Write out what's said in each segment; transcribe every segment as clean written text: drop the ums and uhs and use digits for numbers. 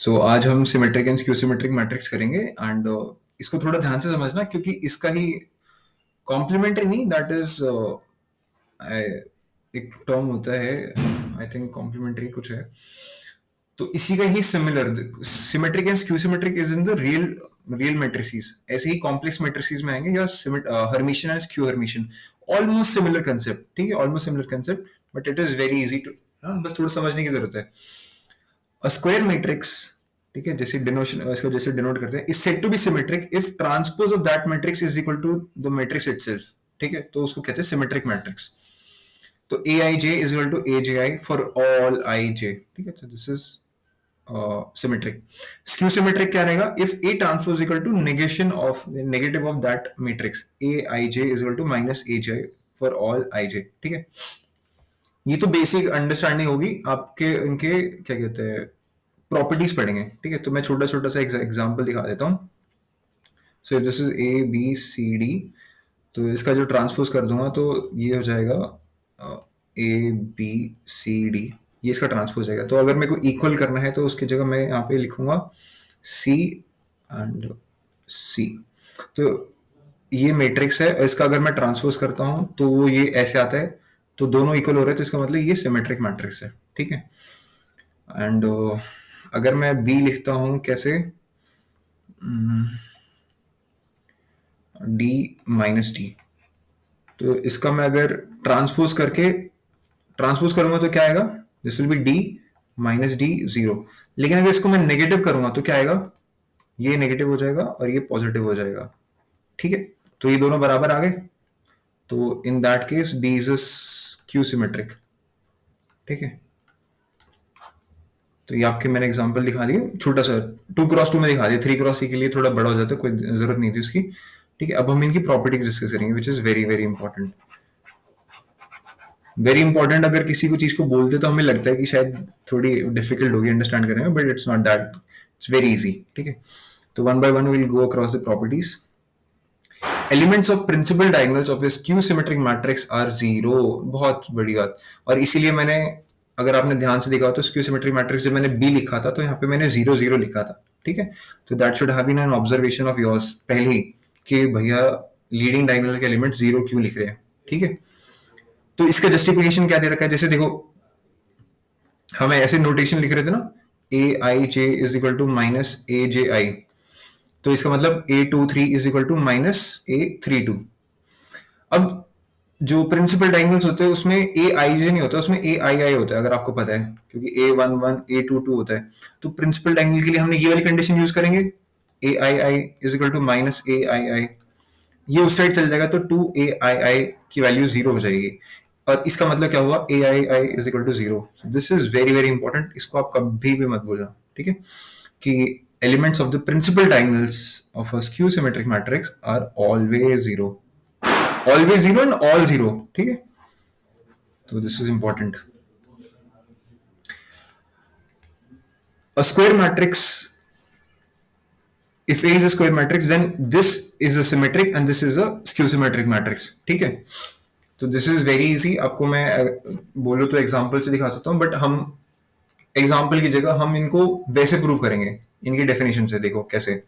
सो आज हम symmetric and skew symmetric matrix करेंगे एंड इसको थोड़ा ध्यान से समझना क्योंकि इसका ही कॉम्प्लीमेंट्री नहीं दैट इज एक टर्म होता है आई थिंक कॉम्प्लीमेंट्री कुछ है तो इसी का ही similar symmetric and skew symmetric is in the real matrices ऐसे ही कॉम्प्लेक्स मैट्रिसेस में आएंगे या Hermitian and skew Hermitian almost similar concept ठीक है almost similar concept but it is very easy to बस थोड़ा समझने की जरूरत है अ स्क्वायर मैट्रिक्स ठीक है जैसे डिनोशन इसको जैसे डिनोट करते हैं is said to be symmetric if transpose of that matrix is equal to the matrix itself ठीक है तो उसको कहते हैं सिमेट्रिक मैट्रिक्स तो a i j is equal to a j i for all i j ठीक है तो this is symmetric skew symmetric क्या रहेगा if A transpose equal to negation of negative of that matrix a i j is equal to minus A j for all i j ठीक है ये तो basic understanding होगी आपके इनके क्या कहते हैं प्रॉपर्टीज पढ़ेंगे ठीक है तो मैं छोटा छोटा सा एग्जांपल दिखा देता हूँ so this is A B c d तो इसका जो ट्रांसपोज कर दूंगा तो ये हो जाएगा ए बी सी डी ये इसका ट्रांसपोज जाएगा तो अगर मेरे को इक्वल करना है तो उसकी जगह मैं यहाँ पे लिखूंगा सी एंड सी तो ये मैट्रिक्स है इसका अगर मैं ट्रांसपोज करता हूँ तो वो ये ऐसे आता है तो दोनों इक्वल हो रहे हैं तो इसका मतलब ये सिमेट्रिक मैट्रिक्स है ठीक है एंड अगर मैं बी लिखता हूँ कैसे डी माइनस डी तो इसका मैं अगर ट्रांसपोज करूंगा तो क्या आएगा this will B D minus D zero लेकिन अगर इसको मैं नेगेटिव करूंगा तो क्या आएगा ये नेगेटिव हो जाएगा और ये पॉजिटिव हो जाएगा ठीक है तो ये दोनों बराबर आ गए तो in that case b is skew symmetric ठीक है तो ये आपके मैंने एग्जांपल दिखा दिए छोटा सा 2x2 में दिखा दिया 3x3 के लिए थोड़ा बड़ा हो जाता है कोई जरूरत नहीं थी उसकी ठीक है अब हम इनकी प्रॉपर्टीज डिस्कस करेंगे which is very very important अगर किसी को चीज को बोलते तो हमें लगता है कि शायद थोड़ी डिफिकल्ट होगी अंडरस्टैंड करने में but it's not that it's very easy ठीक है तो one by one will go across the properties elements of principal diagonals of a skew symmetric matrix are zero बहुत बड़ी बात और इसीलिए मैंने अगर आपने ध्यान से देखा तो स्क्यू सिमेट्रिक मैट्रिक्स जब मैंने बी लिखा था तो यहाँ पे मैंने 0 0 लिखा था ठीक है तो that should have been an observation of yours पहले ही कि भैया लीडिंग डायगोनल के एलिमेंट 0 क्यों लिख रहे हैं ठीक है तो इसका जस्टिफिकेशन क्या दे रखा है जैसे देखो हमें ऐसे नोटेशन लिख रहे थे ना ए i j is equal to minus A j आई तो इसका मतलब A23 is equal to minus A32 अब जो प्रिंसिपल डायगोनल्स होते हैं उसमें AIJ नहीं होता उसमें AII होता है अगर आपको पता है क्योंकि A11 A22 होता है तो प्रिंसिपल डायगोनल के लिए हमने ये वाली कंडीशन यूज करेंगे AII is equal to minus AII ये उस साइड चल जाएगा तो 2AII की वैल्यू 0 हो जाएगी और इसका मतलब क्या हुआ AII is equal to 0 this is very very important इसको आप कभी भी मत भूलना ठीक है कि elements of the principal diagonals of a skew symmetric matrix are always zero and all zero ठीक है तो this is important a square matrix if A is a square matrix then this is a symmetric and this is a skew symmetric matrix ठीक है तो this is very easy आपको मैं बोलो तो एग्जांपल से दिखा सकता हूँ बट हम एग्जाम्पल की जगह हम इनको वैसे प्रूव करेंगे इनकी डेफिनेशन से देखो कैसे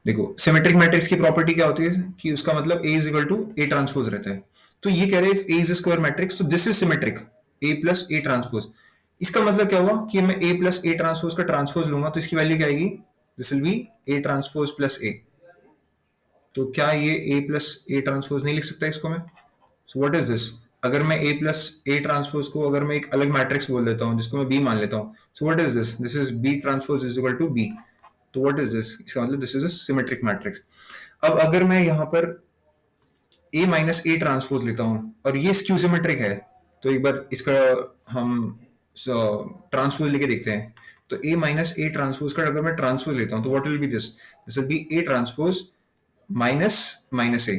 देखो सिमेट्रिक मैट्रिक्स की प्रॉपर्टी क्या होती है कि उसका मतलब A is equal to A transpose रहता है तो ये कह रहे हैं A इज स्क्वायर मैट्रिक्स तो this is symmetric A plus A transpose इसका मतलब क्या हुआ कि मैं A प्लस A ट्रांसपोज का ट्रांसपोज लूंगा तो इसकी वैल्यू क्या आएगी this will be A transpose plus A तो क्या ये A प्लस A ट्रांसपोज नहीं लिख सकता इसको मैं सो व्हाट इज दिस अगर मैं A प्लस A ट्रांसपोज को अगर मैं एक अलग मैट्रिक्स बोल देता हूँ जिसको मैं B मान लेता हूँ so what is this is B transpose is equal to B तो व्हाट इज दिस इसका मतलब this is a symmetric matrix अब अगर मैं यहाँ पर A माइनस A ट्रांसपोज लेता हूँ और ये स्क्यू सिमेट्रिक है तो एक बार इसका हम ट्रांसपोज लेके देखते हैं तो A माइनस A ट्रांसपोज का अगर मैं ट्रांसपोज लेता हूँ तो what will be this will be A transpose minus minus A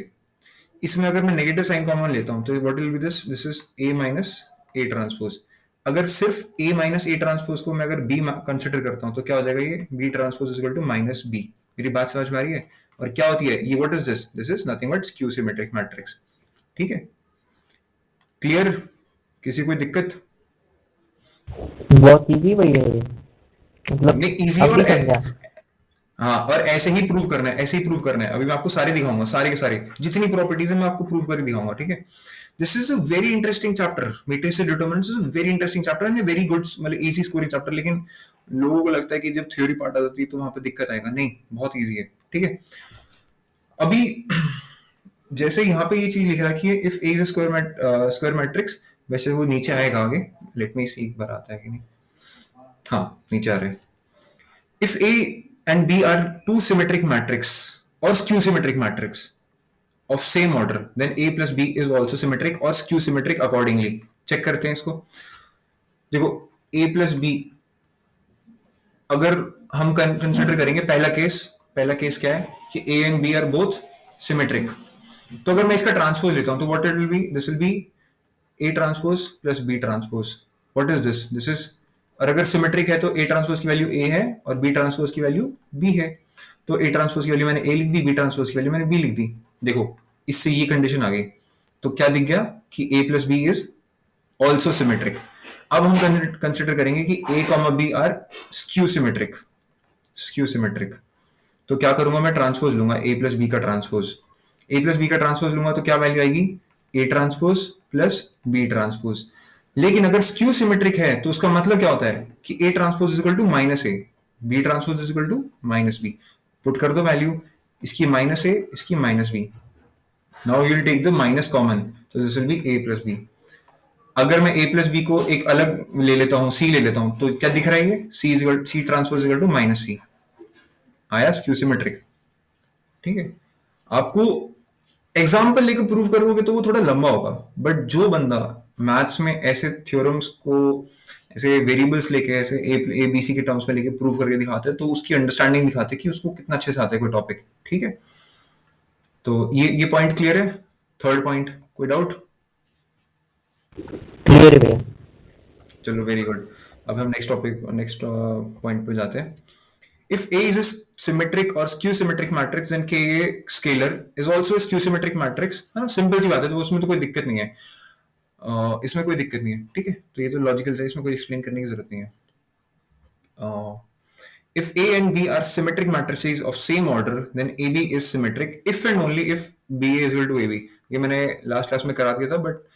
इसमें अगर मैं नेगेटिव साइन कॉमन लेता हूँ तो what will be this is A minus A transpose अगर सिर्फ A माइनस A ट्रांसपोज को मैं अगर B कंसिडर करता हूँ तो क्या हो जाएगा ये B transpose is equal to minus B मेरी बात समझ में आ रही है और क्या होती है ये what is this is nothing but skew symmetric matrix ठीक है क्लियर? किसी कोई दिक्कत? बहुत इजी भैया ये, मतलब नहीं, इजी और अभी समझा। हाँ, और ऐसे ही प्रूव करना है, ऐसे ही प्रूव करना है। अभी मैं आपको सारे दिखाऊंगा, सारे के सारे जितनी प्रॉपर्टीज है मैं आपको प्रूव करके दिखाऊंगा, ठीक है? This is a very interesting chapter. Matrix determinants is very interesting chapter and very good, मतलब इजी स्कोरिंग चैप्टर। लेकिन लोगों को लगता है कि जब थ्योरी पार्ट आ जाती है तो वहां पे दिक्कत आएगा। नहीं, बहुत इजी है, ठीक है? अभी जैसे यहाँ पे ये चीज लिख रखी है, if A is square matrix, वैसे वो नीचे आएगा आगे। लेट मी सी एक बार आता है कि नहीं। हाँ, नीचे आ रहा है। If A and B are two symmetric matrix or skew symmetric matrix of same order, then A plus B is also symmetric or skew symmetric accordingly. Check करते हैं इसको। देखो, A plus B, अगर हम कंसिडर करेंगे पहला case क्या है कि A and B are both symmetric। तो अगर मैं इसका ट्रांसपोज लेता हूं तो what it will be, this will be A transpose plus B transpose. What is this, this is, और अगर सिमेट्रिक है तो ए ट्रांसपोज की वैल्यू ए है और बी ट्रांसपोज की वैल्यू बी है। तो ए ट्रांसपोज की वैल्यू मैंने ए लिख दी, बी ट्रांसपोज की वैल्यू मैंने बी लिख दी। देखो, इससे ये कंडीशन आ गई। तो क्या दिख गया कि A plus B is also symmetric. अब हम कंसिडर करेंगे कि A comma B are skew symmetric. Skew symmetric, तो क्या करूंगा, मैं ट्रांसपोज लूंगा ए प्लस बी का ट्रांसपोज। ए प्लस बी का ट्रांसपोज लूंगा तो क्या वैल्यू आएगी, A transpose plus B transpose. लेकिन अगर स्क्यू सिमेट्रिक है तो उसका मतलब क्या होता है कि A transpose is equal to minus A, B transpose is equal to minus B. Put कर दो वैल्यू, इसकी माइनस ए, इसकी minus B. Now you will take the minus common, तो this will be A plus B. अगर मैं ए plus B को एक अलग ले लेता हूं, सी ले लेता हूं, तो क्या दिख रहा है, ये C is C transpose equal to minus C. आया स्क्यू सिमेट्रिक, ठीक है? आपको एग्जाम्पल लेकर प्रूव करोगे तो वो थोड़ा लंबा होगा, बट जो बंदा मैथ्स में ऐसे थ्योरम्स को, ऐसे वेरिएबल्स लेके, ऐसे ए बी सी के टर्म्स में लेके प्रूव करके दिखाते हैं तो उसकी अंडरस्टैंडिंग दिखाते हैं कि उसको कितना अच्छे से आता है कोई टॉपिक, ठीक है? तो ये पॉइंट क्लियर है। थर्ड पॉइंट, कोई डाउट? क्लियर है भैया। चलो, वेरी गुड। अब हम नेक्स्ट पॉइंट पे जाते हैं। If A is a symmetric or skew symmetric matrix, then K A scalar is also a skew symmetric matrix, है ना? सिंपल सी बात है, तो उसमें तो कोई दिक्कत नहीं है। इसमें कोई दिक्कत नहीं है, ठीक है? तो ये तो लॉजिकल है, इसमें कोई एक्सप्लेन करने की जरूरत नहीं है। If A and B are symmetric matrices of same order, then AB is symmetric if and only if BA is equal to AB। ये मैंने लास्ट क्लास में करा दिया था, बट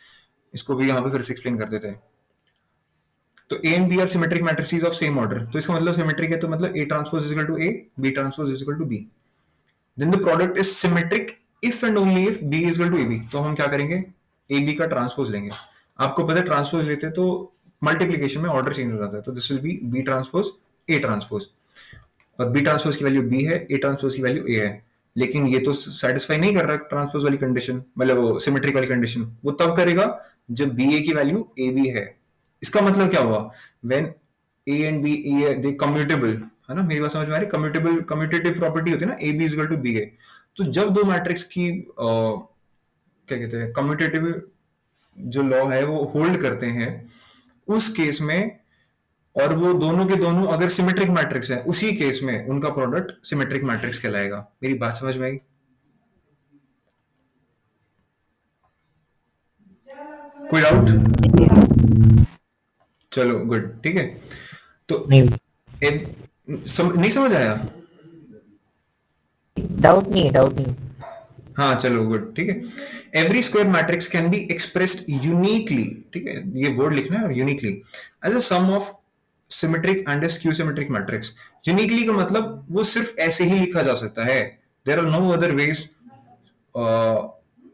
इसको भी यहाँ पे फिर से एक्सप्लेन कर देते हैं। तो A and B are symmetric matrices of same order, तो इसका मतलब सिमेट्रिक है तो मतलब A transpose is equal to A, B transpose is equal to B. Then the product is symmetric if and only if B is equal to A B. तो हम क्या करेंगे, ए बी का ट्रांसपोज लेंगे। आपको पता है ट्रांसपोज लेते हैं तो मल्टीप्लीकेशन में ऑर्डर चेंज हो जाता है, तो this will be B transpose A transpose. और बी ट्रांसपोज की वैल्यू बी है, ए ट्रांसपोज की वैल्यू ए है। लेकिन ये तो सेटिस्फाई नहीं कर रहा ट्रांसपोज वाली कंडीशन, मतलब वो सिमेट्रिक वाली कंडीशन। वो तब करेगा जब बी ए की वैल्यू ए बी है। इसका मतलब क्या हुआ, when A and B they commutable, है ना? मेरी बात समझ में आ रही? कम्यूटेबल, कम्यूटेटिव प्रॉपर्टी होती है ना, A B is equal to B A. तो जब दो मैट्रिक्स की क्या कहते हैं, कम्यूटेटिव जो लॉ है वो होल्ड करते हैं, उस केस में, और वो दोनों के दोनों अगर सिमेट्रिक मैट्रिक्स है, उसी केस में उनका प्रोडक्ट सिमेट्रिक मैट्रिक्स कहलाएगा। मेरी बात समझ में आई? कोई डाउट? चलो, गुड, ठीक है। तो नहीं, नहीं समझ आया? डाउट नहीं है, डाउट नहीं। हाँ, चलो, गुड, ठीक है। Every square matrix can be expressed uniquely, ठीक है? ये वर्ड लिखना है, uniquely, as a sum of symmetric and skew symmetric matrix. Uniquely का मतलब वो सिर्फ ऐसे ही लिखा जा सकता है, there are no other ways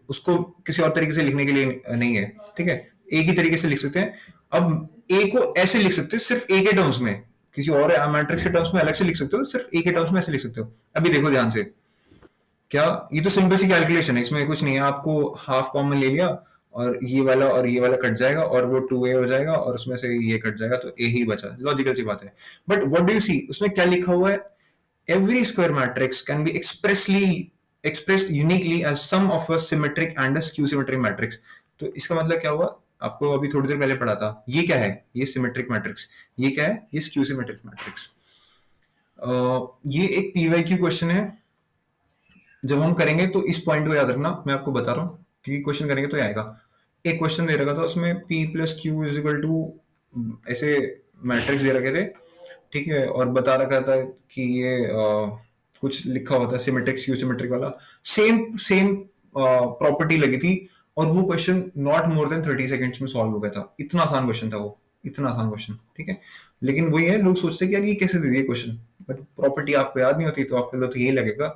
उसको किसी और तरीके से लिखने के लिए नहीं है, ठीक है? एक ही तरीके से लिख सकते हैं। अब ए को ऐसे लिख सकते हो सिर्फ ए के टर्म्स में, किसी और मैट्रिक्स के टर्म्स में अलग से लिख सकते हो, सिर्फ ए के टर्म्स में ऐसे लिख सकते हो। अभी देखो ध्यान से, क्या ये तो सिंपल सी कैलकुलेशन है, इसमें कुछ नहीं है। आपको हाफ कॉमन ले लिया और ये वाला कट जाएगा और वो 2a हो जाएगा और उसमें से ये कट जाएगा तो a ही बचा। लॉजिकल सी बात है। But what do you see, उसमें क्या लिखा हुआ है, every square matrix can be expressed uniquely as sum of a symmetric and a skew symmetric matrix। तो इसका मतलब क्या हुआ, आपको अभी थोड़ी देर पहले पढ़ा था, ये क्या है, ये सिमेट्रिक मैट्रिक्स। ये क्या है, ये स्क्यू सिमेट्रिक मैट्रिक्स। ये एक पीवाईक्यू क्वेश्चन है। जब हम करेंगे तो इस पॉइंट को याद रखना, मैं आपको बता रहा हूँ, क्योंकि क्वेश्चन करेंगे तो ये आएगा। एक क्वेश्चन दे रखा था उसमें p plus Q is equal to ऐसे मैट्रिक्स दे रखे थे, ठीक है, और बता रखा था कि ये कुछ लिखा हुआ था सिमेट्रिक स्क्यू सिमेट्रिक वाला, सेम सेम प्रॉपर्टी लगी थी, और वो question not more then 30 seconds में सॉल्व हो गया था। इतना आसान क्वेश्चन था वो, इतना आसान क्वेश्चन, ठीक है। लेकिन वही है, लोग सोचते हैं कि यार ये कैसे दे दिए क्वेश्चन, बट प्रॉपर्टी आपको याद नहीं होती तो आपको तो यही लगेगा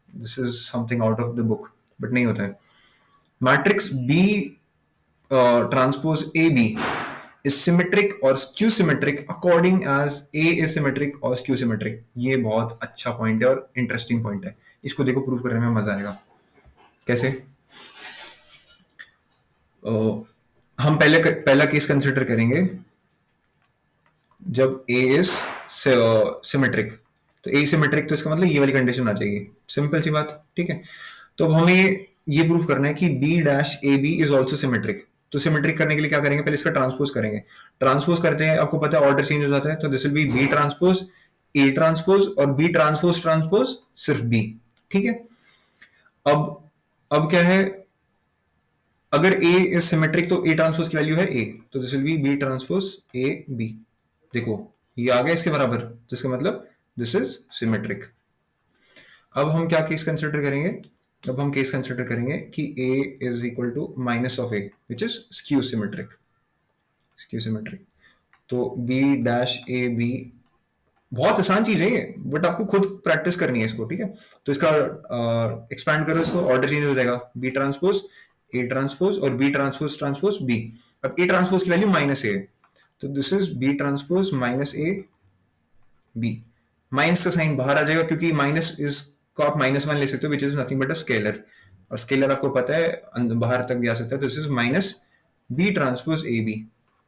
this is something out of the book, but नहीं होता है। Matrix B transpose A B is symmetric or skew symmetric according as A is symmetric or skew symmetric। ये बहुत अच्छा पॉइंट है और इंटरेस्टिंग पॉइंट है, इसको देखो प्रूव करने में मजा आएगा। कैसे? हम पहला केस कंसिडर करेंगे जब A is सिमेट्रिक, तो A सिमेट्रिक तो इसका मतलब ये वाली कंडीशन आ जाएगी, सिंपल सी बात, ठीक है। तो अब हमें ये प्रूव करना है कि B dash A B is also symmetric. तो सिमेट्रिक करने के लिए क्या करेंगे, पहले इसका ट्रांसपोज करेंगे। ट्रांसपोज करते हैं, आपको पता है ऑर्डर चेंज हो जाता है, तो this will be B transpose A transpose और बी ट्रांसपोज ट्रांसपोज सिर्फ बी, ठीक है। अब क्या है, अगर ए इज सिमेट्रिक तो ए ट्रांसपोज की वैल्यू है ए, तो this will be B transpose A B. देखो ये आ गया इसके बराबर, तो इसका मतलब दिस इज सिमेट्रिक। अब हम क्या केस कंसिडर करेंगे, अब हम केस कंसिडर करेंगे कि a is equal to minus of a which is skew symmetric, skew symmetric. तो b डैश ए बी, बहुत आसान चीज है ये, बट आपको खुद प्रैक्टिस करनी है इसको, ठीक है। तो इसका एक्सपैंड करो, इसको ऑर्डर चेंज हो जाएगा, b ट्रांसपोज a ट्रांसपोज और b ट्रांसपोज ट्रांसपोज b। अब a ट्रांसपोज की वैल्यू माइनस a, तो this is b transpose minus a b। Minus का साइन बाहर आ जाएगा क्योंकि माइनस इज को आप -1 ले सकते हो which is nothing but a scalar, और स्केलर आपको पता है बाहर तक भी आ सकता है, तो this is minus B transpose A B.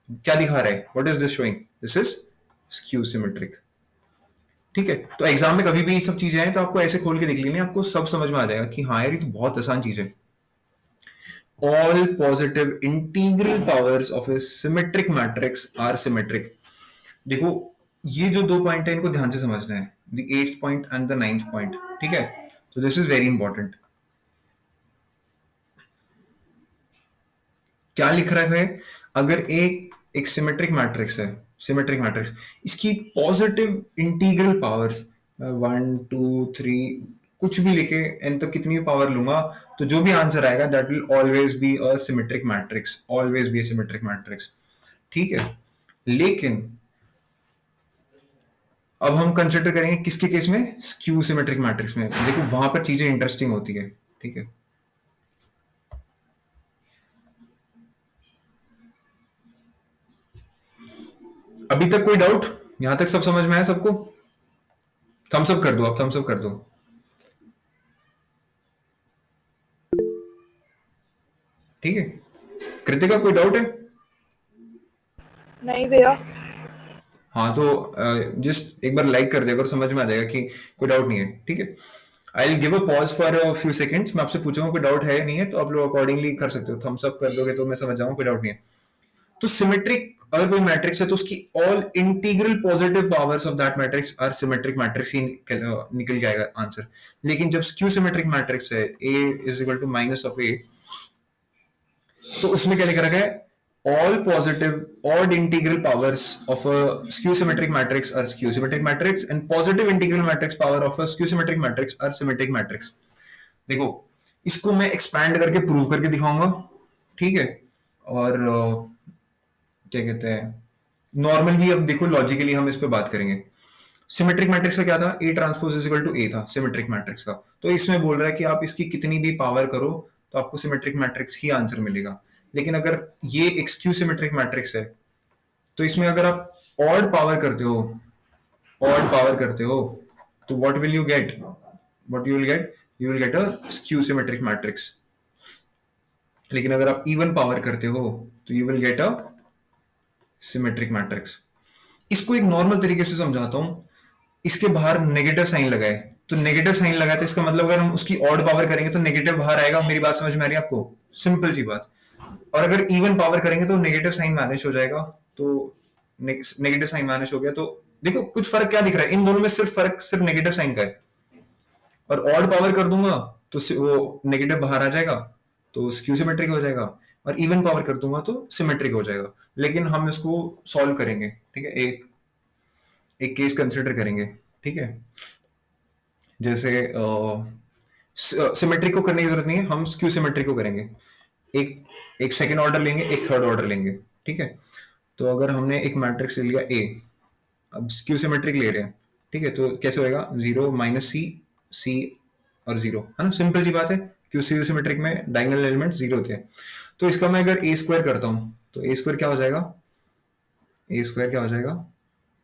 क्या दिखा रहा है, what is this showing, this is skew symmetric, ठीक है। तो एग्जाम में कभी भी ये सब चीजें आए तो आपको ऐसे खोल के देख लेनी, आपको सब समझ में आ जाएगा कि हाँ यार ये तो बहुत आसान चीज है। All positive integral powers of a symmetric matrix are symmetric. देखो ये जो दो पॉइंट है इनको ध्यान से समझना है, the 8th point and the 9th point, ठीक है। तो दिस इज वेरी इंपॉर्टेंट। क्या लिख रहा है, अगर एक सिमेट्रिक मैट्रिक्स है, सिमेट्रिक मैट्रिक्स, इसकी पॉजिटिव इंटीग्रल पावर्स 1 2 3 कुछ भी लेके एन तक कितनी पावर लूंगा, तो जो भी आंसर आएगा that will always be a symmetric matrix, always be a symmetric matrix, ठीक है। लेकिन अब हम कंसिडर करेंगे किसके केस में, स्क्यू सिमेट्रिक मैट्रिक्स में। देखो वहां पर चीजें इंटरेस्टिंग होती है, ठीक है। अभी तक कोई डाउट, यहां तक सब समझ में आया सबको? थम्स अप कर दो, आप थम्स अप कर दो। ठीक है, कृतिका कोई डाउट है? नहीं भैया। हाँ तो जस्ट एक बार लाइक कर दिया करो, समझ में आ जाएगा कि कोई डाउट नहीं है, ठीक है। I will give a pause for a few seconds, मैं आपसे पूछूंगा कोई डाउट है या नहीं है, तो आप लोग अकॉर्डिंगली कर सकते हो, थम्स अप कर दोगे तो मैं समझ जाऊंगा कोई डाउट नहीं है। तो सिमेट्रिक अगर कोई मैट्रिक्स है तो उसकी all integral positive powers of that matrix are symmetric matrix ही निकल जाएगा आंसर। लेकिन जब स्क्यू सिमेट्रिक मैट्रिक्स है a is equal to minus of a, तो उसमें क्या लिखा रखा है, all positive odd integral powers of a skew symmetric matrix are skew symmetric matrix and positive integral matrix power of a skew symmetric matrix are symmetric matrix। देखो इसको मैं expand करके प्रूव करके दिखाऊंगा, ठीक है। और क्या कहते हैं, नॉर्मल भी अब देखो लॉजिकली हम इस पे बात करेंगे। सिमेट्रिक मैट्रिक्स का क्या था, A transpose is equal to A था सिमेट्रिक मैट्रिक्स का, तो इसमें बोल रहा है कि आप इसकी कितनी भी पावर करो तो आपको सिमेट्रिक मैट्रिक्स ही आंसर मिलेगा। लेकिन अगर ये एक स्क्यू सिमेट्रिक मैट्रिक्स है तो इसमें अगर आप ऑड पावर करते हो, ऑड पावर करते हो, तो what will you get, what you will get a skew symmetric matrix. लेकिन अगर आप इवन पावर करते हो तो you will get a symmetric matrix. इसको एक नॉर्मल तरीके से समझाता हूं, इसके बाहर नेगेटिव साइन लगाए, तो नेगेटिव साइन लगाए तो इसका मतलब अगर हम उसकी ऑड पावर करेंगे तो नेगेटिव बाहर आएगा। मेरी बात समझ में आ रही है आपको, सिंपल सी बात। और अगर इवन पावर करेंगे तो नेगेटिव साइन मैनेज हो जाएगा, तो नेगेटिव साइन मैनेज हो गया तो देखो कुछ फर्क क्या दिख रहा है इन दोनों में, सिर्फ फर्क सिर्फ नेगेटिव साइन का है। और ऑड पावर कर दूंगा तो वो नेगेटिव बाहर आ जाएगा तो स्क्यू सिमेट्रिक हो जाएगा, और इवन पावर कर दूंगा तो सिमेट्रिक हो जाएगा। लेकिन हम इसको सॉल्व करेंगे, ठीक है, एक एक केस कंसिडर करेंगे, ठीक है। जैसे सिमेट्रिक को करने की जरूरत नहीं है, हम स्क्यू सिमेट्रिक को करेंगे। एक एक सेकेंड ऑर्डर लेंगे, एक थर्ड ऑर्डर लेंगे, ठीक है। तो अगर हमने एक मैट्रिक्स ले लिया ए, अब स्क्यू सिमेट्रिक ले रहे हैं, ठीक है, तो कैसे होएगा, 0 माइनस सी, सी और 0, है ना, सिंपल सी बात है। क्यू स्क्यू सिमेट्रिक में डायगोनल एलिमेंट 0 होते हैं। तो इसका मैं अगर ए स्क्वायर करता हूं तो ए स्क्वायर क्या हो जाएगा, ए स्क्वायर क्या हो जाएगा,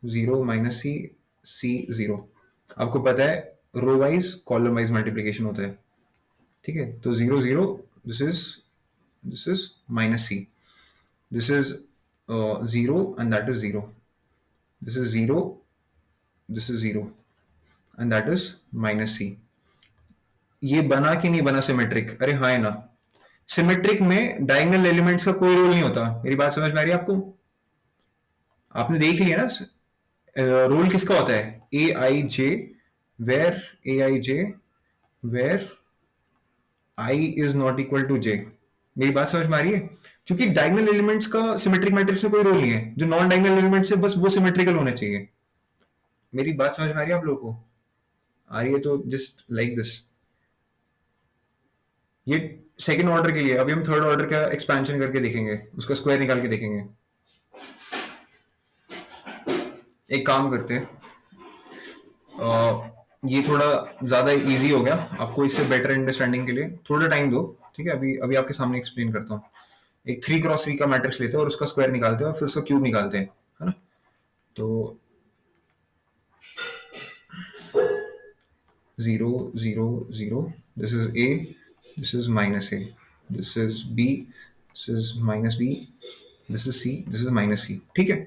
0 माइनस सी, सी 0। आपको पता है row wise column wise multiplication होता है, ठीक है। तो 0 0, this is minus C, this is 0 and that is 0, this is 0, this is 0 and that is minus c। ये बना कि नहीं बना सिमेट्रिक, अरे हाँ है ना। सिमेट्रिक में डायगोनल एलिमेंट्स का कोई रोल नहीं होता, मेरी बात समझ में आ रही है आपको? आपने देख लिया ना, रोल किसका होता है, a i j, where a i j, where i is not equal to j. मेरी बात समझ में आ रही है? क्योंकि डायगोनल एलिमेंट्स का सिमेट्रिक मैट्रिक्स में कोई रोल नहीं है, जो नॉन डायगोनल एलिमेंट्स है बस वो सिमेट्रिकल होने चाहिए। मेरी बात समझ में आ रही है आप लोगों को? आ रही है तो जस्ट लाइक दिस। ये सेकंड ऑर्डर के लिए, अभी हम थर्ड ऑर्डर का एक्सपेंशन करके देखेंगे, उसका स्क्वायर निकाल के देखेंगे। एक काम करते हैं, ये थोड़ा ज्यादा इजी हो गया आपको, इससे बेटर अंडरस्टैंडिंग के लिए थोड़ा टाइम दो, ठीक है। अभी अभी आपके सामने एक्सप्लेन करता हूँ। एक 3x3 का मैट्रिक्स लेते हैं और उसका स्क्वायर निकालते हैं और फिर उसका क्यूब निकालते हैं, है ना। तो 0 0 0, this is a, this is minus a, this is b, this is minus b, this is c, this is minus c, ठीक है।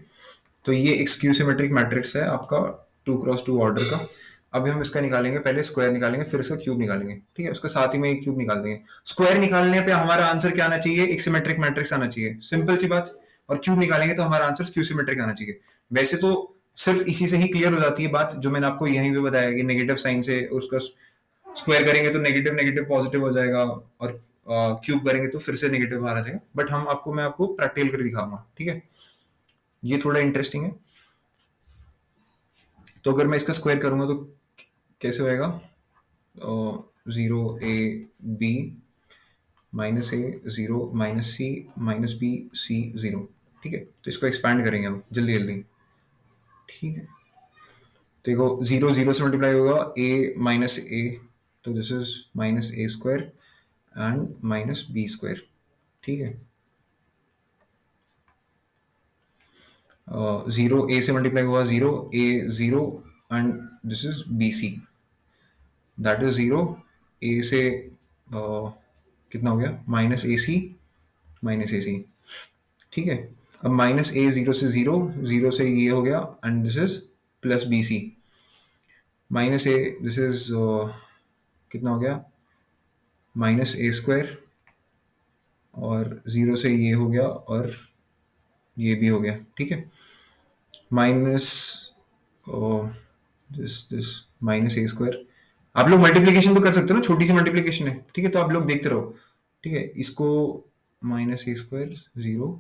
तो ये एक स्क्यू सिमेट्रिक मैट्रिक्स है आपका 2x2 ऑर्डर का। अभी हम इसका निकालेंगे, पहले स्क्वायर निकालेंगे फिर इसका क्यूब निकालेंगे, ठीक है। उसके साथ ही में एक क्यूब निकाल देंगे। स्क्वायर निकालने पे हमारा आंसर क्या आना चाहिए, एक सिमेट्रिक मैट्रिक्स आना चाहिए, सिंपल सी बात। और क्यूब निकालेंगे तो हमारा आंसर क्यू सिमेट्रिक आना चाहिए। वैसे तो सिर्फ इसी से ही क्लियर हो जाती है बात, जो मैंने आपको यहीं पे बताया कि नेगेटिव साइन से उसका स्क्वायर करेंगे तो नेगेटिव नेगेटिव पॉजिटिव हो जाएगा, और क्यूब करेंगे तो फिर से नेगेटिव बाहर आ जाएगा। बट मैं आपको प्रैक्टिकल करके दिखाऊंगा, ठीक है। ये थोड़ा इंटरेस्टिंग है। तो अगर मैं इसका स्क्वायर करूंगा तो कैसे होएगा, 0 A B minus A, 0 minus C, minus B, सी 0, ठीक है। तो इसको एक्सपैंड करेंगे हम जल्दी जल्दी, ठीक है। तो देखो 0 0 से मल्टीप्लाई होगा ए माइनस ए, तो this is minus A square and minus B square, ठीक है। 0 ए से मल्टीप्लाई हुआ 0 A 0 and this is B C, that is 0 A से कितना हो गया, minus A C, minus A C, ठीक है। अब माइनस ए 0 से 0, 0 से ये हो गया and this is plus B C, minus A, this is कितना हो गया, माइनस ए स्क्वायर, और 0 से ये हो गया और ये भी हो गया, ठीक है। Minus this minus A square. आप लोग मल्टीप्लीकेशन तो कर सकते हो ना, छोटी सी मल्टीप्लीकेशन है, ठीक है। तो आप लोग देखते रहो, ठीक है। इसको minus A square 0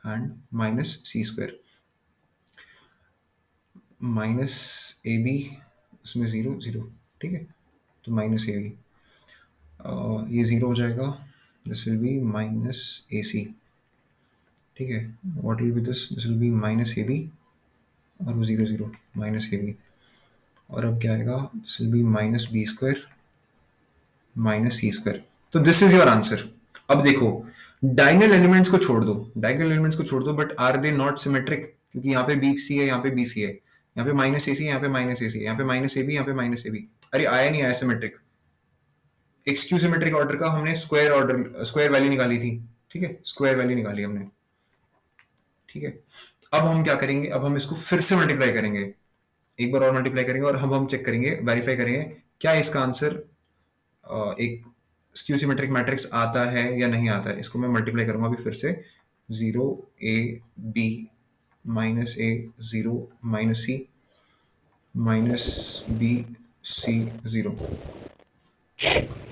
and minus C square, minus A B, उसमें 0 0, ठीक है। तो माइनस ए बी, ये 0 हो जाएगा, this will be minus A C, ठीक है। What will be this will be minus A B, और वो 0 0 माइनस ए बी, और अब क्या आएगा, this will be minus B square minus C square. तो दिस इज योर आंसर। अब देखो, डायगोनल एलिमेंट्स को छोड़ दो, डायगोनल एलिमेंट्स को छोड़ दो, but are they not symmetric? क्योंकि यहाँ पे बी सी है, यहाँ पे बी सी है, यहाँ पे माइनस ए सी है, यहाँ पे माइनस ए सी है, यहाँ पे माइनस ए बी, यहाँ पे माइनस ए बी। अरे आया नहीं आया सिमेट्रिक? एक्सक्यू सिमेट्रिक ऑर्डर का हमने स्क्वायर वैल्यू निकाली थी, ठीक है, स्क्वायर वैल्यू निकाली हमने, ठीक है। अब हम क्या करेंगे, अब हम इसको फिर से मल्टीप्लाई करेंगे, एक बार और मल्टीप्लाई करेंगे, और हम चेक करेंगे, वेरीफाई करेंगे क्या इसका आंसर एक स्क्यू सिमेट्रिक मैट्रिक्स आता है या नहीं आता है। इसको मैं मल्टीप्लाई करूंगा अभी फिर से, 0 A B minus A 0 minus C, minus B C 0।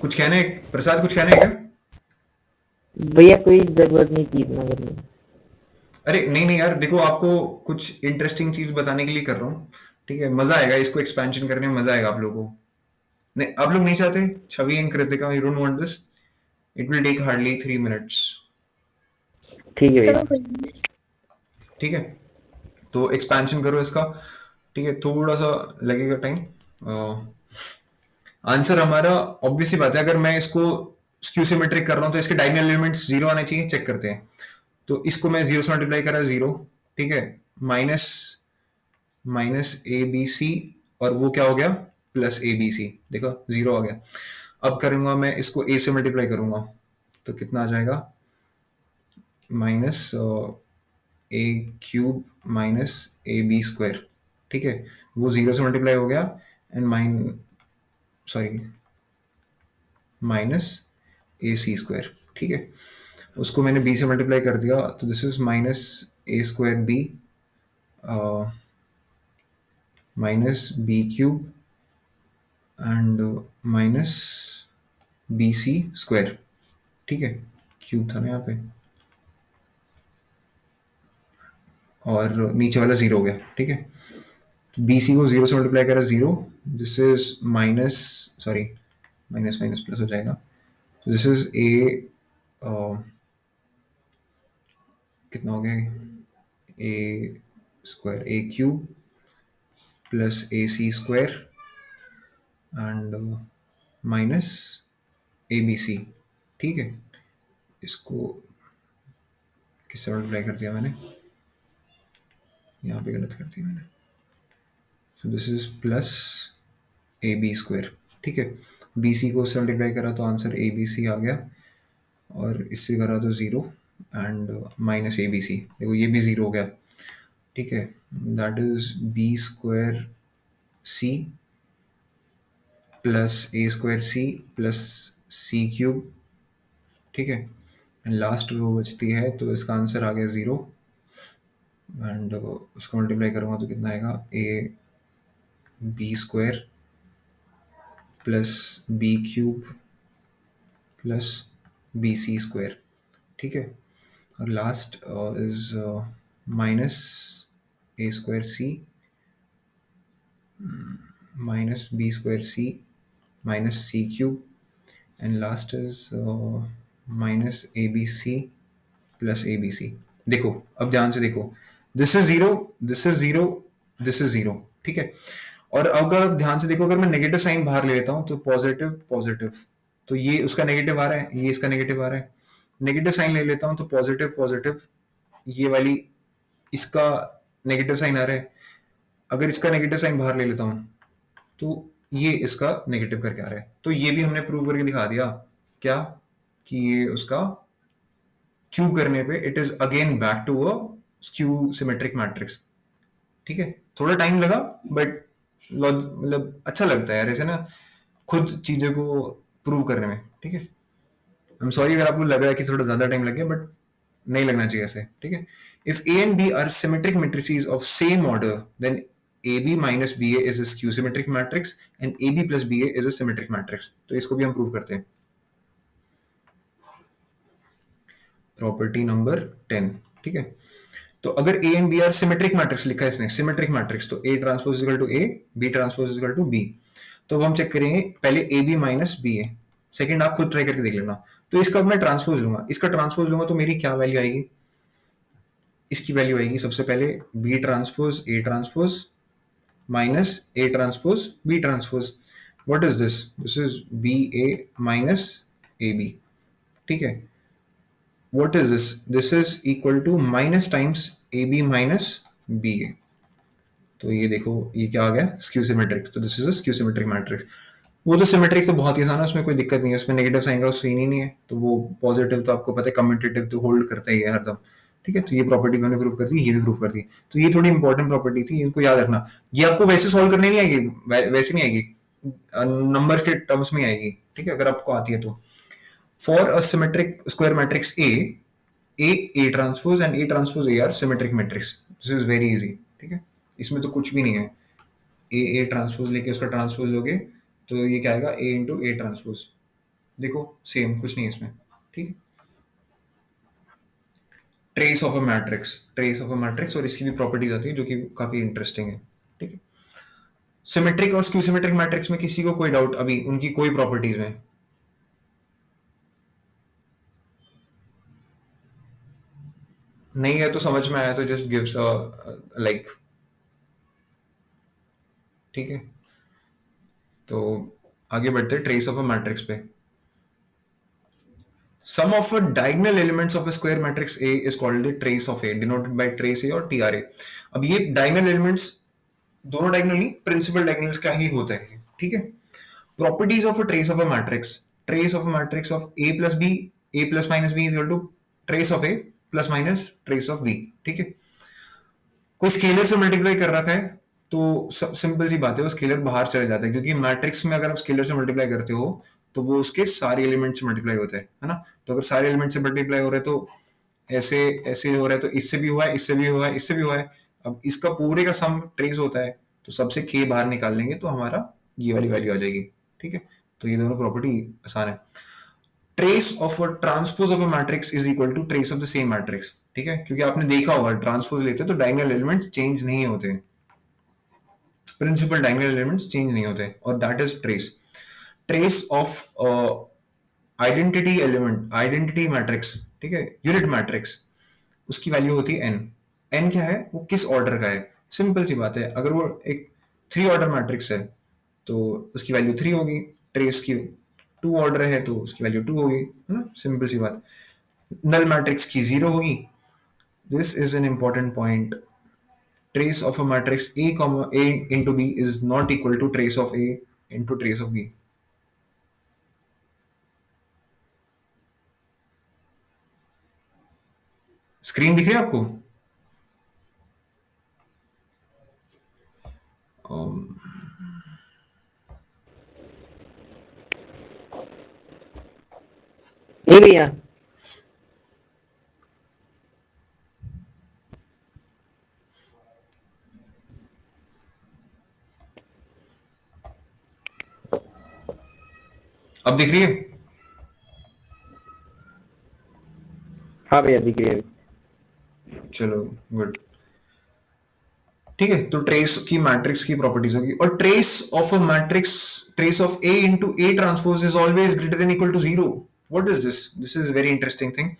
कुछ कहना है प्रसाद, कुछ कहना है क्या? भैया कोई जरूरत नहीं थी इतना करने। अरे नहीं नहीं यार, देखो आपको कुछ इंटरेस्टिंग चीज बताने के लिए कर रहा हूँ। ठीक है, मजा आएगा इसको एक्सपेंशन करने में, मजा आएगा आप लोगों को। नहीं, आप लोग नहीं चाहते Chhavi and Kritika, you don't want this? It will take hardly 3 minutes. ठीक है करो भैया। भैया। ठीक है, तो एक्सपेंशन करो इसका। ठीक है, थोड़ा सा लगेगा टाइम। आंसर हमारा ऑब्वियसली बात है, अगर मैं इसको स्क्यू सिमेट्रिक कर रहा हूँ तो इसके डायगोनल एलिमेंट्स जीरो आने चाहिए। चेक करते हैं। तो इसको मैं जीरो से मल्टीप्लाई करा, जीरो। ठीक है, minus minus A B C, और वो क्या हो गया, प्लस ए बी सी। देखो जीरो आ गया। अब करूंगा मैं इसको ए से मल्टीप्लाई करूंगा, तो कितना आ जाएगा, minus A cube minus A B square. ठीक है, वो जीरो से मल्टीप्लाई हो गया, and sorry, minus A C square. ठीक है, उसको मैंने बी से मल्टीप्लाई कर दिया, तो this is minus A square B minus B cube and minus B C square. ठीक है, क्यूब था ना यहाँ पे, और नीचे वाला जीरो हो गया। ठीक है, तो बी सी को जीरो से मल्टीप्लाई करा, zero. This is minus, sorry, minus minus plus हो जाएगा। तो दिस इज ए, कितना हो गया, ए square a cube plus a C square and minus A B c. ठीक है, इसको किससे मल्टीप्लाई कर दिया मैंने, यहाँ पे गलत कर दिया मैंने। So this is plus A B square. ठीक है, बी सी को उससे मल्टीप्लाई करा तो आंसर ए बी सी आ गया, और इससे करा तो zero and minus A B C. देखो ये भी ज़ीरो हो गया। ठीक है, that is B square C plus A square C plus C cube. ठीक है, लास्ट रो बचती है, तो इसका आंसर आ गया ज़ीरो, एंड उसको मल्टीप्लाई करूँगा तो कितना आएगा, A B square plus B cube plus B C square. ठीक है, और last is minus A square C minus B square C minus C cube, and last is minus A B C plus A B C. देखो अब ध्यान से देखो, this is zero, this is zero, this is zero. ठीक है, और अगर आप ध्यान से देखो, अगर मैं नेगेटिव साइन बाहर ले लेता हूं तो पॉजिटिव पॉजिटिव, तो ये उसका नेगेटिव आ रहा है, ये इसका नेगेटिव आ रहा है। नेगेटिव साइन ले लेता हूं तो पॉजिटिव पॉजिटिव, ये वाली इसका नेगेटिव साइन आ रहा है। अगर इसका नेगेटिव साइन बाहर ले लेता हूं तो ये इसका नेगेटिव करके आ रहा है। तो ये भी हमने प्रूव करके दिखा दिया, क्या, कि ये उसका क्यूब करने पे it is again back to a skew symmetric matrix. ठीक है, थोड़ा टाइम लगा, बट मतलब अच्छा लगता है यार ऐसे ना, खुद चीजों को प्रूव करने में। ठीक है, आई एम सॉरी अगर आपको लग रहा है कि थोड़ा ज्यादा टाइम लग गया, बट नहीं लगना चाहिए ऐसे। ठीक है, if A and B are symmetric matrices of same order, then A B minus B A is a skew symmetric matrix and A B plus B A is a symmetric matrix. तो इसको भी हम prove करते हैं। Property number 10। ठीक है, तो अगर A and B are symmetric matrix लिखा है इसने, सिमेट्रिक मैट्रिक्स, तो A transpose equal to A, B transpose equal to B. तो अब हम चेक करेंगे पहले A B minus B A, second आप खुद ट्राई करके देख लेना। तो इसका अब मैं ट्रांसपोज लूंगा, इसका ट्रांसपोज लूंगा तो मेरी क्या वैल्यू आएगी, इसकी वैल्यू आएगी सबसे पहले B transpose A transpose minus A transpose B transpose. What is this, this is B A minus A B. ठीक है, what is this, this is equal to minus times ab minus ba। तो ये देखो ये क्या आ गया, skew symmetric. तो this is a skew symmetric matrix. वो तो सिमेट्रिक तो बहुत ही आसान है, उसमें कोई दिक्कत नहीं है, उसमें नेगेटिव साइन का सीन ही नहीं है। तो वो पॉजिटिव तो आपको पता है, कम्यूटेटिव तो होल्ड करता ही है हरदम। ठीक है, तो ये प्रॉपर्टी मैंने प्रूव कर दी, ये भी प्रूव कर दी। तो ये थोड़ी इंपॉर्टेंट प्रॉपर्टी थी, इनको याद रखना। ये आपको वैसे सॉल्व करने नहीं आएगी, वैसे नहीं आएगी, नंबर के टर्म्स में आएगी। ठीक है, अगर आपको आती है तो। For a symmetric square matrix A transpose and A transpose A are symmetric matrix. This is very easy. ठीक है, इसमें तो कुछ भी नहीं है। ए ट्रांसपोज लेके उसका ट्रांसपोज लोगे तो ये क्या आएगा, A इंटू ए ट्रांसपोज। देखो सेम, कुछ नहीं है इसमें। ठीक है, ट्रेस ऑफ अ मैट्रिक्स, और इसकी भी प्रॉपर्टीज आती है जो कि काफी इंटरेस्टिंग है, ठीक है। सिमेट्रिक और स्क्यू सिमेट्रिक मैट्रिक्स में किसी को कोई डाउट अभी उनकी कोई प्रॉपर्टीज में? नहीं है तो समझ में आया तो जस्ट गिव्स लाइक, ठीक है। तो आगे बढ़ते हैं ट्रेस ऑफ अ मैट्रिक्स पे। Sum of a diagonal elements of a square matrix A is called the trace of A, denoted by trace A और TRA। अब ये diagonal elements दोनों diagonal नहीं, principal diagonals का ही होता है, ठीक है। Properties of a trace of a matrix: trace of a matrix of A plus B, A plus minus B is equal to trace of A plus minus trace of B, ठीक है। कोई scalar से multiply कर रखा है तो simple सी बात है, वो स्केलर बाहर चले जाता है, क्योंकि मैट्रिक्स में अगर आप स्केलर से मल्टीप्लाई करते हो तो वो उसके सारे एलिमेंट से मल्टीप्लाई होता है ना। तो अगर सारे एलिमेंट से मल्टीप्लाई हो रहे हैं तो ऐसे ऐसे हो रहा है, तो इससे भी हुआ है, इससे भी हुआ है, इससे भी हुआ है। अब इसका पूरे का सम ट्रेस होता है, तो सबसे के बाहर निकाल लेंगे तो हमारा ये वाली वैल्यू आ जाएगी, ठीक है। तो ये दोनों प्रॉपर्टी आसान है। Trace of a transpose of a matrix is equal to trace of the same matrix, ठीक है। क्योंकि आपने देखा होगा ट्रांसपोज लेते हैं तो डायगोनल एलिमेंट्स चेंज नहीं होते, प्रिंसिपल डायगोनल एलिमेंट्स चेंज नहीं होते, और that is trace. Trace of identity element, identity matrix, ठीक है, यूनिट मैट्रिक्स, उसकी वैल्यू होती है एन। एन क्या है, वो किस ऑर्डर का है। सिंपल सी बात है, अगर वो एक 3 ऑर्डर मैट्रिक्स है तो उसकी वैल्यू 3 होगी। ट्रेस की 2 ऑर्डर है तो उसकी वैल्यू 2 होगी, है ना, सिंपल सी बात। नल मैट्रिक्स की 0 होगी। This is an important point. Trace of a matrix A comma A into B is not equal to trace of A into trace of B. Screen दिख रही है आपको? um, ए भैया, अब दिख रही है? हाँ भैया दिख रही है। चलो गुड, ठीक है। तो ट्रेस की मैट्रिक्स की प्रॉपर्टीज होगी, और trace of a matrix, trace of A into A transpose is always greater than equal to 0। What is this? This is very interesting thing.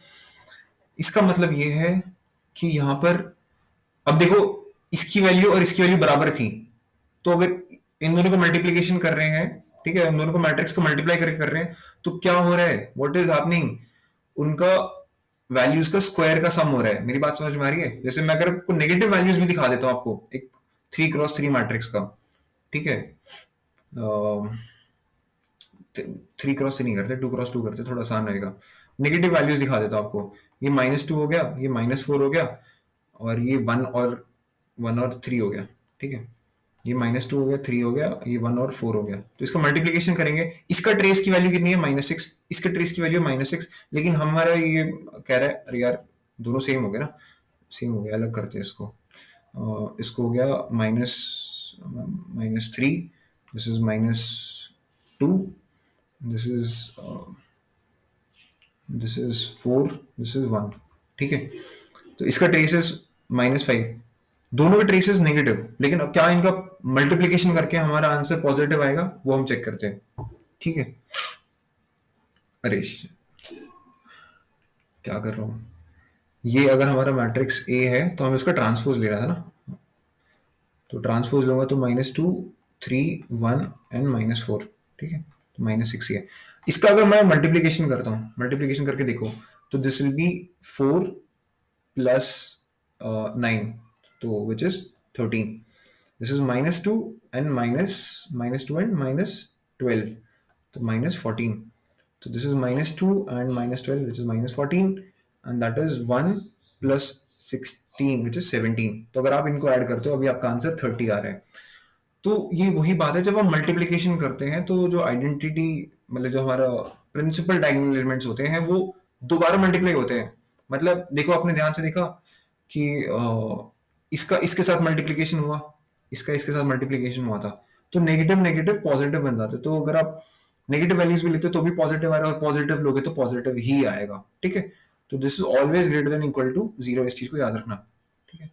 इसका मतलब ये है कि यहां पर, अब देखो, इसकी वैल्यू और इसकी वैल्यू बराबर थी, तो अगर इन दोनों को मल्टीप्लीकेशन कर रहे हैं, ठीक है, इन दोनों को मैट्रिक्स को मल्टीप्लाई करके कर रहे हैं, तो क्या हो रहा है, व्हाट इज हैपनिंग, उनका वैल्यूज का स्क्वायर का सम हो रहा है। मेरी बात समझ में आ रही है? जैसे मैं अगर आपको नेगेटिव वैल्यूज भी दिखा देता हूं आपको एक 3x3 मैट्रिक्स का, ठीक है, 3x3 नहीं करते, 2x2 करते, थोड़ा आसान रहेगा। नेगेटिव वैल्यूज दिखा देता हूं आपको। ये -2 हो गया, ये -4 हो गया, और ये 1 और 3 हो गया, ठीक है। ये -2 हो गया, 3 हो गया, ये 1 और 4 हो गया। तो इसका मल्टीप्लीकेशन करेंगे, इसका ट्रेस की वैल्यू कितनी है, -6, इसके ट्रेस की वैल्यू -6, लेकिन हमारा ये कह रहा है, अरे यार दोनों सेम हो गए ना, सेम हो गया, अलग करते हैं इसको। इसको हो गया -3, this is -2, this is 4, this is 1, ठीक है। तो इसका ट्रेसेस -5, दोनों के ट्रेसेस नेगेटिव, लेकिन अब क्या इनका मल्टीप्लीकेशन करके हमारा आंसर पॉजिटिव आएगा, वो हम चेक करते हैं, ठीक है। अरे क्या कर रहा हूँ, ये अगर हमारा मैट्रिक्स ए है तो हमें उसका ट्रांसपोज ले रहा था ना, तो ट्रांसपोज लूंगा तो -2, 3, 1 एंड -4, ठीक है, तो -6 ही है। इसका अगर मैं मल्टीप्लीकेशन करता हूँ, मल्टीप्लीकेशन करके देखो, तो दिस विल बी 4 प्लस 9, तो which is 13। This is -2 and -2 and -12, तो -14। So this is -2 and -12, which is -14, and that is 1 plus 16, which is 17। तो अगर आप इनको ऐड करते हो, अभी आपका आंसर 30 आ रहा है। तो ये वही बात है, जब हम मल्टीप्लीकेशन करते हैं तो जो आइडेंटिटी, मतलब जो हमारा प्रिंसिपल डायगोनल एलिमेंट्स होते हैं, वो दोबारा मल्टीप्लाई होते हैं। मतलब देखो, आपने ध्यान से देखा कि इसका इसके साथ मल्टीप्लीकेशन हुआ, इसका इसके साथ मल्टीप्लीकेशन हुआ था, तो नेगेटिव नेगेटिव पॉजिटिव बन जाते। तो अगर आप नेगेटिव वैल्यूज भी लेते हो तो भी पॉजिटिव आ रहा है, और पॉजिटिव लोगे तो पॉजिटिव ही आएगा, ठीक है। तो this is always greater than equal to 0, इस चीज को याद रखना, ठीक है।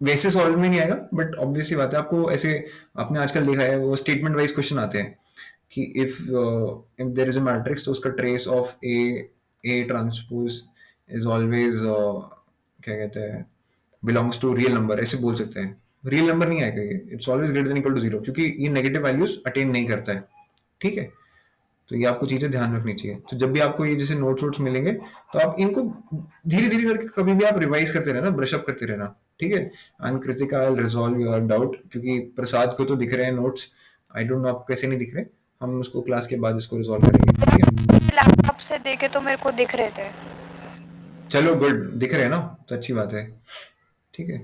वैसे सॉल्व में नहीं आएगा, बट ऑब्वियसली बात है, आपको ऐसे आपने आजकल देखा है वो स्टेटमेंट वाइज क्वेश्चन आते हैं कि if there is a matrix तो उसका trace of A transpose is always क्या कहते हैं, बिलोंग्स टू रियल नंबर, ऐसे बोल सकते हैं। रियल नंबर नहीं आएगा ये, it's always greater than equal to 0, क्योंकि ये नेगेटिव वैल्यूज अटेन नहीं करता है, ठीक है। तो ये आपको चीजें ध्यान रखनी चाहिए। तो जब भी आपको ये जैसे नोट्स वोट्स मिलेंगे तो आप इनको धीरे धीरे करके कभी भी आप रिवाइज करते रहना, ब्रशअप करते रहना, ठीक है। And Kritika I resolve your doubt, क्योंकि प्रसाद को तो दिख रहे हैं नोट्स, आई डोंट नो आपको कैसे नहीं दिख रहे, हम उसको क्लास के बाद इसको रिजॉल्व करेंगे, ठीक है। लैपटॉप से देखे तो मेरे को दिख रहे थे। चलो गुड, दिख रहे हैं ना, तो अच्छी बात है, ठीक है।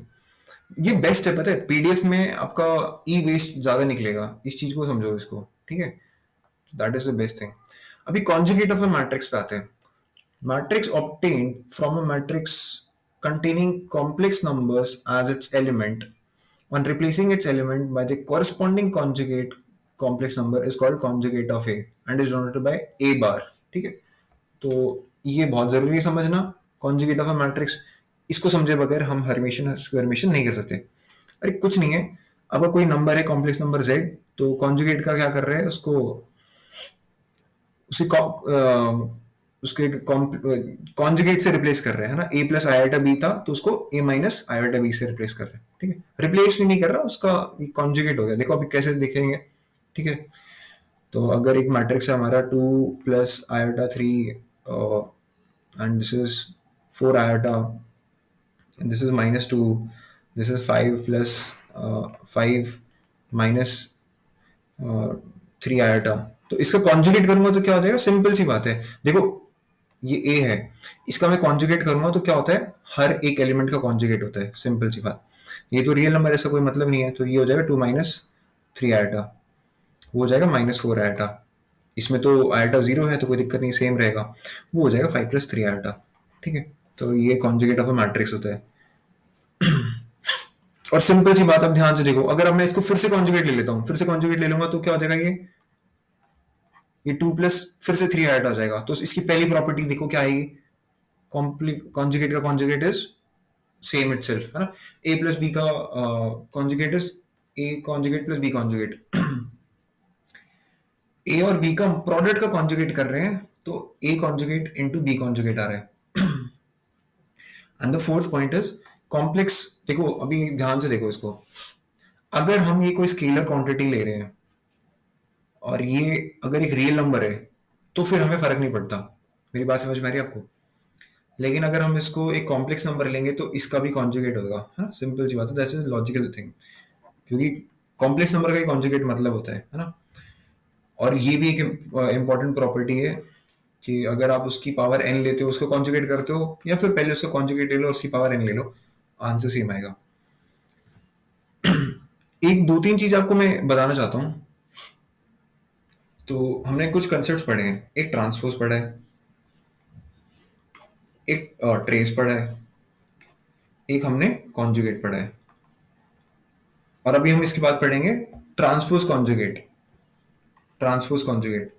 ये बेस्ट है, पता है, पीडीएफ में आपका ई वेस्ट ज्यादा निकलेगा, इस चीज को समझो इसको, ठीक है। That is the best thing. अभी कॉन्जुगेट ऑफ अ मैट्रिक्स पे आते हैं। Matrix obtained from a matrix containing complex numbers as its element, on replacing its element by the corresponding conjugate complex number is called conjugate of A and is denoted by A bar, ठीक है। तो ये बहुत जरूरी है समझना, conjugate of a matrix, इसको समझे बगैर हम हर्मिशन स्क्वायरमेशन नहीं कर सकते। अरे कुछ नहीं है, अब कोई नंबर है कॉम्प्लेक्स नंबर z, तो कॉन्जुगेट का क्या कर रहे हैं, उसको उसे उसके कॉन्जुगेट से रिप्लेस कर रहे हैं, है ना। ए प्लस आयोटा बी था तो उसको ए माइनस आयोटा बी से रिप्लेस कर रहे हैं, ठीक है। रिप्लेस भी नहीं कर रहा, उसका कॉन्जुगेट हो गया। देखो अभी कैसे दिखेंगे, ठीक है। तो अगर एक मैट्रिक्स है हमारा 2 plus iota 3 and this is 4 iota, this is -2, this is 5 plus 5 minus 3 iota, तो इसका कॉन्जुगेट करूंगा तो क्या हो जाएगा, सिंपल सी बात है। देखो ये ए है, इसका मैं कॉन्जुगेट करूंगा तो क्या होता है, हर एक एलिमेंट का कॉन्जुगेट होता है, सिंपल सी बात। ये तो रियल नंबर, ऐसा कोई मतलब नहीं है, तो ये हो जाएगा 2 माइनस 3 आयोटा, वो हो जाएगा -4 आयोटा। इसमें तो आयोटा 0 है तो कोई दिक्कत नहीं, सेम रहेगा। वो हो जाएगा 5 प्लस 3 आयोटा, ठीक है। तो ये कॉन्जुगेट ऑफ अ मैट्रिक्स होता है। और सिंपल सी बात, अब ध्यान से देखो, अगर अब मैं इसको फिर से कॉन्जुगेट ले लेता हूँ, फिर से कॉन्जुगेट ले लूंगा तो क्या हो जाएगा, ये 2 प्लस फिर से 3 आयोटा हो जाएगा। तो इसकी पहली प्रॉपर्टी देखो क्या आएगी, कॉन्जुगेट का कॉन्जुगेट इज सेम इटसेल्फ, है ना। ए प्लस बी का conjugate is A conjugate plus B conjugate. A और बी का प्रोडक्ट का कॉन्जुगेट कर रहे हैं तो A conjugate into B conjugate आ रहा है। And the fourth point is complex. देखो अभी ध्यान से देखो इसको, अगर हम ये कोई स्केलर क्वांटिटी ले रहे हैं और ये अगर एक रियल नंबर है तो फिर हमें फर्क नहीं पड़ता, मेरी बात समझ में आ रही है आपको। लेकिन अगर हम इसको एक कॉम्प्लेक्स नंबर लेंगे तो इसका भी कॉन्जुगेट होगा, है ना, सिंपल सी बात है, दैट्स अ लॉजिकल थिंग, क्योंकि कॉम्प्लेक्स नंबर का ही कॉन्जुगेट मतलब होता है ना। और ये भी एक इंपॉर्टेंट प्रॉपर्टी है कि अगर आप उसकी पावर एन लेते हो, उसको कॉन्जुगेट करते हो, या फिर पहले उसका कॉन्जुगेट ले लो उसकी पावर एन ले लो, आंसर सेम आएगा। एक दो तीन चीज आपको मैं बताना चाहता हूँ। तो हमने कुछ कंसेप्ट पढ़े हैं, एक ट्रांसपोज पढ़ा है, एक ट्रेस पढ़ा है, एक हमने कॉन्जुगेट पढ़ा है, और अभी हम इसके बाद पढ़ेंगे ट्रांसपोज कॉन्जुगेट। ट्रांसपोज कॉन्जुगेट,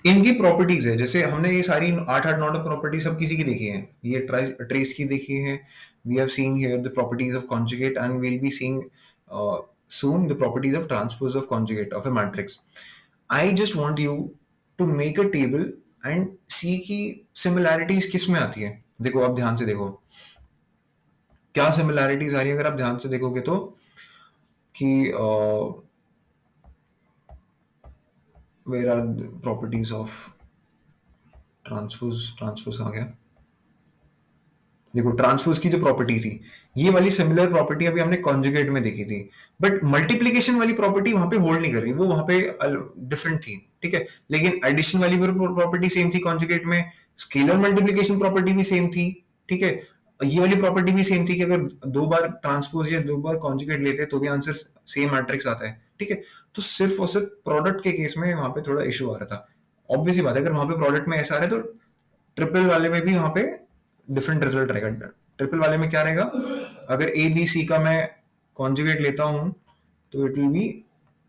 इनकी प्रॉपर्टीज है, जैसे हमने ये सारी 8 8 9 प्रॉपर्टी सब किसी की देखी है, ये ट्रेस की देखी है। We have seen here the properties of conjugate and we will be seeing soon the properties of transpose of conjugate of a matrix. I just want you to make a table and see कि similarities किस में आती है। देखो आप ध्यान से देखो क्या similarities आ रही है, अगर आप ध्यान से देखोगे तो कि where are the properties of transpose आ गया। देखो ट्रांसपोज की जो प्रॉपर्टी थी, ये वाली सिमिलर प्रॉपर्टी अभी हमने कॉन्जुगेट में देखी थी, बट मल्टीप्लीकेशन वाली प्रॉपर्टी वहां पे होल्ड नहीं कर रही, वो वहां पे डिफरेंट थी, ठीक है। लेकिन एडिशन वाली प्रॉपर्टी सेम थी कॉन्जुगेट में, स्केलर मल्टीप्लीकेशन प्रॉपर्टी भी सेम थी, ठीक है। ये वाली प्रॉपर्टी भी सेम थी कि अगर 2 बार ट्रांसपोज या 2 बार कॉन्जुगेट लेते हैं तो भी आंसर सेम मैट्रिक्स आता है, ठीक है। तो सिर्फ और सिर्फ प्रोडक्ट के केस में वहां पे थोड़ा इशू आ रहा था। ऑब्वियसली बात है, अगर वहां पे प्रोडक्ट में ऐसा आ रहा है तो ट्रिपल वाले में भी वहां पे डिफरेंट रिजल्ट रहेगा। ट्रिपल वाले में क्या रहेगा, अगर ए बी सी का मैं कॉन्जुगेट लेता हूं तो it will be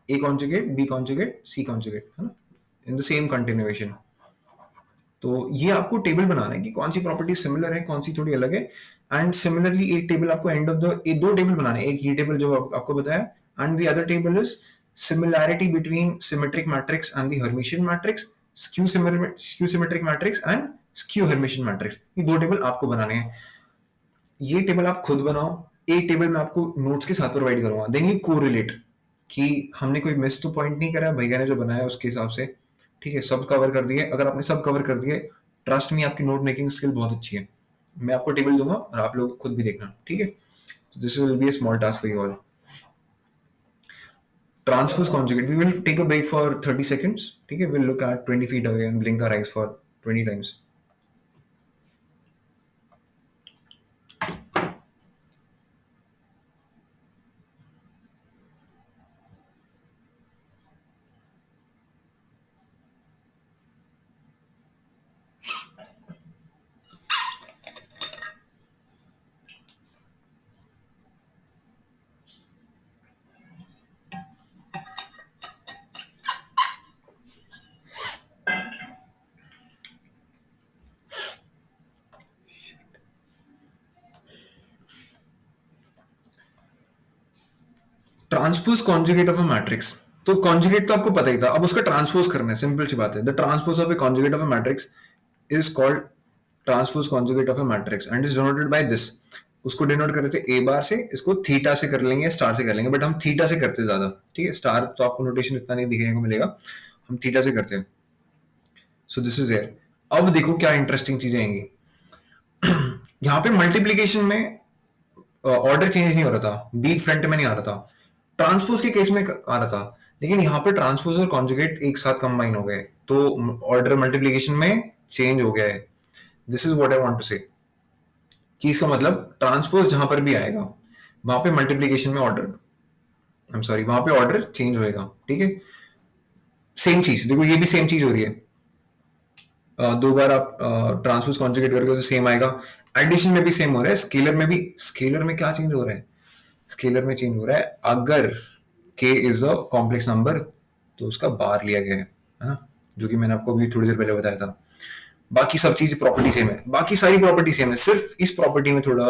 A conjugate B conjugate C conjugate, है ना, इन द सेम कंटिन्यूएशन। तो ये आपको टेबल बनाना है कि कौन सी प्रॉपर्टी सिमिलर है, कौन सी थोड़ी अलग है। एंड सिमिलरली एक टेबल आपको एंड ऑफ द, दो टेबल बनाने हैं, एक ये टेबल जो आपको बताया, and the other table is similarity between symmetric matrix and the Hermitian matrix, skew symmetric matrix and skew Hermitian matrix. ये दो टेबल आपको बनाने हैं। ये टेबल आप खुद बनाओ, एक टेबल मैं आपको नोट्स के साथ प्रोवाइड करूंगा, देन यू कोरिलेट कि हमने कोई मिस तो पॉइंट नहीं करा, भैया ने जो बनाया उसके हिसाब से, ठीक है, सब कवर कर दिए। अगर आपने सब कवर कर दिए, ट्रस्ट में आपकी नोट मेकिंग स्किल बहुत अच्छी है। मैं आपको टेबल दूंगा और आप लोग खुद भी देखना, ठीक है। This will be a small task for you all. Transpose conjugate, we will take a break for 30 seconds, ठीक है। Will look at 20 feet away and blink our eyes for 20 times. Transpose conjugate of a matrix, तो conjugate तो आपको पता ही था, अब उसका transpose करना है, सिंपल सी बात है। The transpose of A conjugate of a matrix is called transpose conjugate of a matrix and is denoted by this. उसको डिनोट कर रहे थे ए बार से, इसको थीटा से कर लेंगे, स्टार से कर लेंगे, बट हम थीटा से करते ज्यादा, ठीक है। स्टार तो आपको नोटेशन इतना नहीं दिखने को मिलेगा, हम थीटा से करते हैं। So this is there. अब देखो क्या इंटरेस्टिंग चीजें आएंगी। यहाँ पे मल्टीप्लीकेशन में ऑर्डर चेंज नहीं हो रहा था, बी फ्रंट में नहीं आ रहा था, ट्रांसपोज के केस में आ रहा था, लेकिन यहाँ पे ट्रांसपोज और कॉन्जुगेट एक साथ कंबाइन हो गए, तो ऑर्डर मल्टीप्लीकेशन में चेंज हो गया है। This is what I want to say, कि इसका मतलब ट्रांसपोज जहां पर भी आएगा वहां पे मल्टीप्लीकेशन में ऑर्डर, आई एम सॉरी, वहां पे ऑर्डर चेंज होएगा, ठीक है। सेम चीज देखो, ये भी सेम चीज हो रही है। दो बार आप ट्रांसपोज कॉन्जुगेट करके तो सेम आएगा, एडिशन में भी सेम हो रहा है, स्केलर में भी। स्केलर में क्या चेंज हो रहा है? स्केलर में चेंज हो रहा है, अगर k is a complex number तो उसका बार लिया गया है ना, जो कि मैंने आपको अभी थोड़ी देर पहले बताया था। बाकी सब चीज प्रॉपर्टी सेम है, बाकी सारी प्रॉपर्टी सेम है, सिर्फ इस प्रॉपर्टी में थोड़ा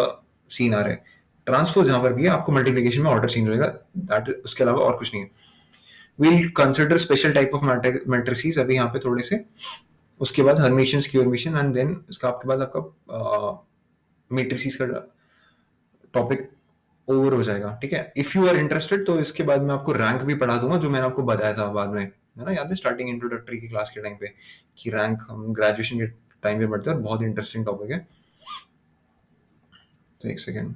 सीन आ रहा है। ट्रांसपोज जहां पर भी है आपको मल्टीप्लिकेशन में ऑर्डर चेंज होगा, दैट उसके अलावा और कुछ नहीं है। Will consider special type of matrices अभी यहाँ पे थोड़े से, उसके बाद Hermitian, skew Hermitian, and then उसका आपके बाद आपका मैट्रिसेस का टॉपिक ओवर हो जाएगा, ठीक है। इफ यू आर इंटरेस्टेड तो इसके बाद मैं आपको रैंक भी पढ़ा दूंगा, जो मैंने आपको बताया था बाद में, है ना, याद है स्टार्टिंग इंट्रोडक्टरी की क्लास के टाइम पे, कि रैंक हम ग्रेजुएशन के टाइम पे पढ़ते हैं, और बहुत इंटरेस्टिंग टॉपिक है। तो एक सेकेंड,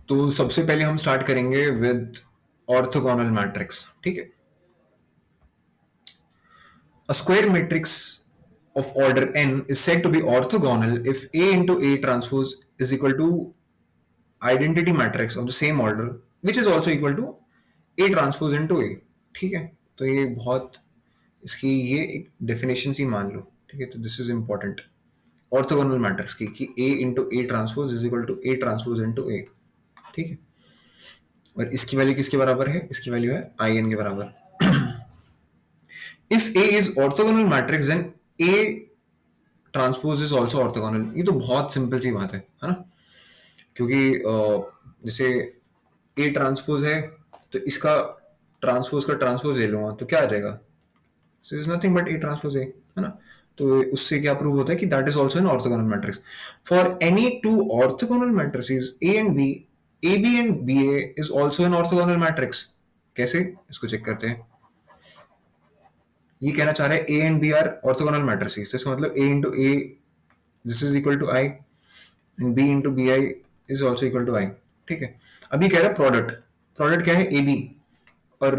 तो सबसे पहले हम स्टार्ट करेंगे विद ऑर्थोगोनल मैट्रिक्स, ठीक है। A square matrix of order n is said to be orthogonal if A into A transpose is equal to identity matrix of the same order which is also equal to A transpose into A, ठीक है। तो ये बहुत, इसकी ये एक definition सी मान लो, ठीक है। तो this is important orthogonal matrix की, कि A into A transpose is equal to A transpose into A, ठीक है। और इसकी वैल्यू किसके बराबर है? इसकी वैल्यू है IN के बराबर। If A is orthogonal matrix then A transpose is also orthogonal. ये तो बहुत सिंपल सी बात है ना, क्योंकि जैसे ए ट्रांसपोज है तो इसका ट्रांसपोज का ट्रांसपोज ले लूंगा तो क्या आ जाएगा? Is nothing but A transpose A, है ना। तो उससे क्या प्रूव होता है कि that is also an orthogonal matrix for any two orthogonal matrices A and B, A B and B A is also an orthogonal matrix. कैसे? इसको चेक करते हैं। ये कहना चाह रहा है A and B are orthogonal matrices, तो इसका मतलब A into A this is equal to I and B into B I is also equal to I, ठीक है। अब ये कह रहा है प्रोडक्ट, प्रोडक्ट क्या है? ए बी, और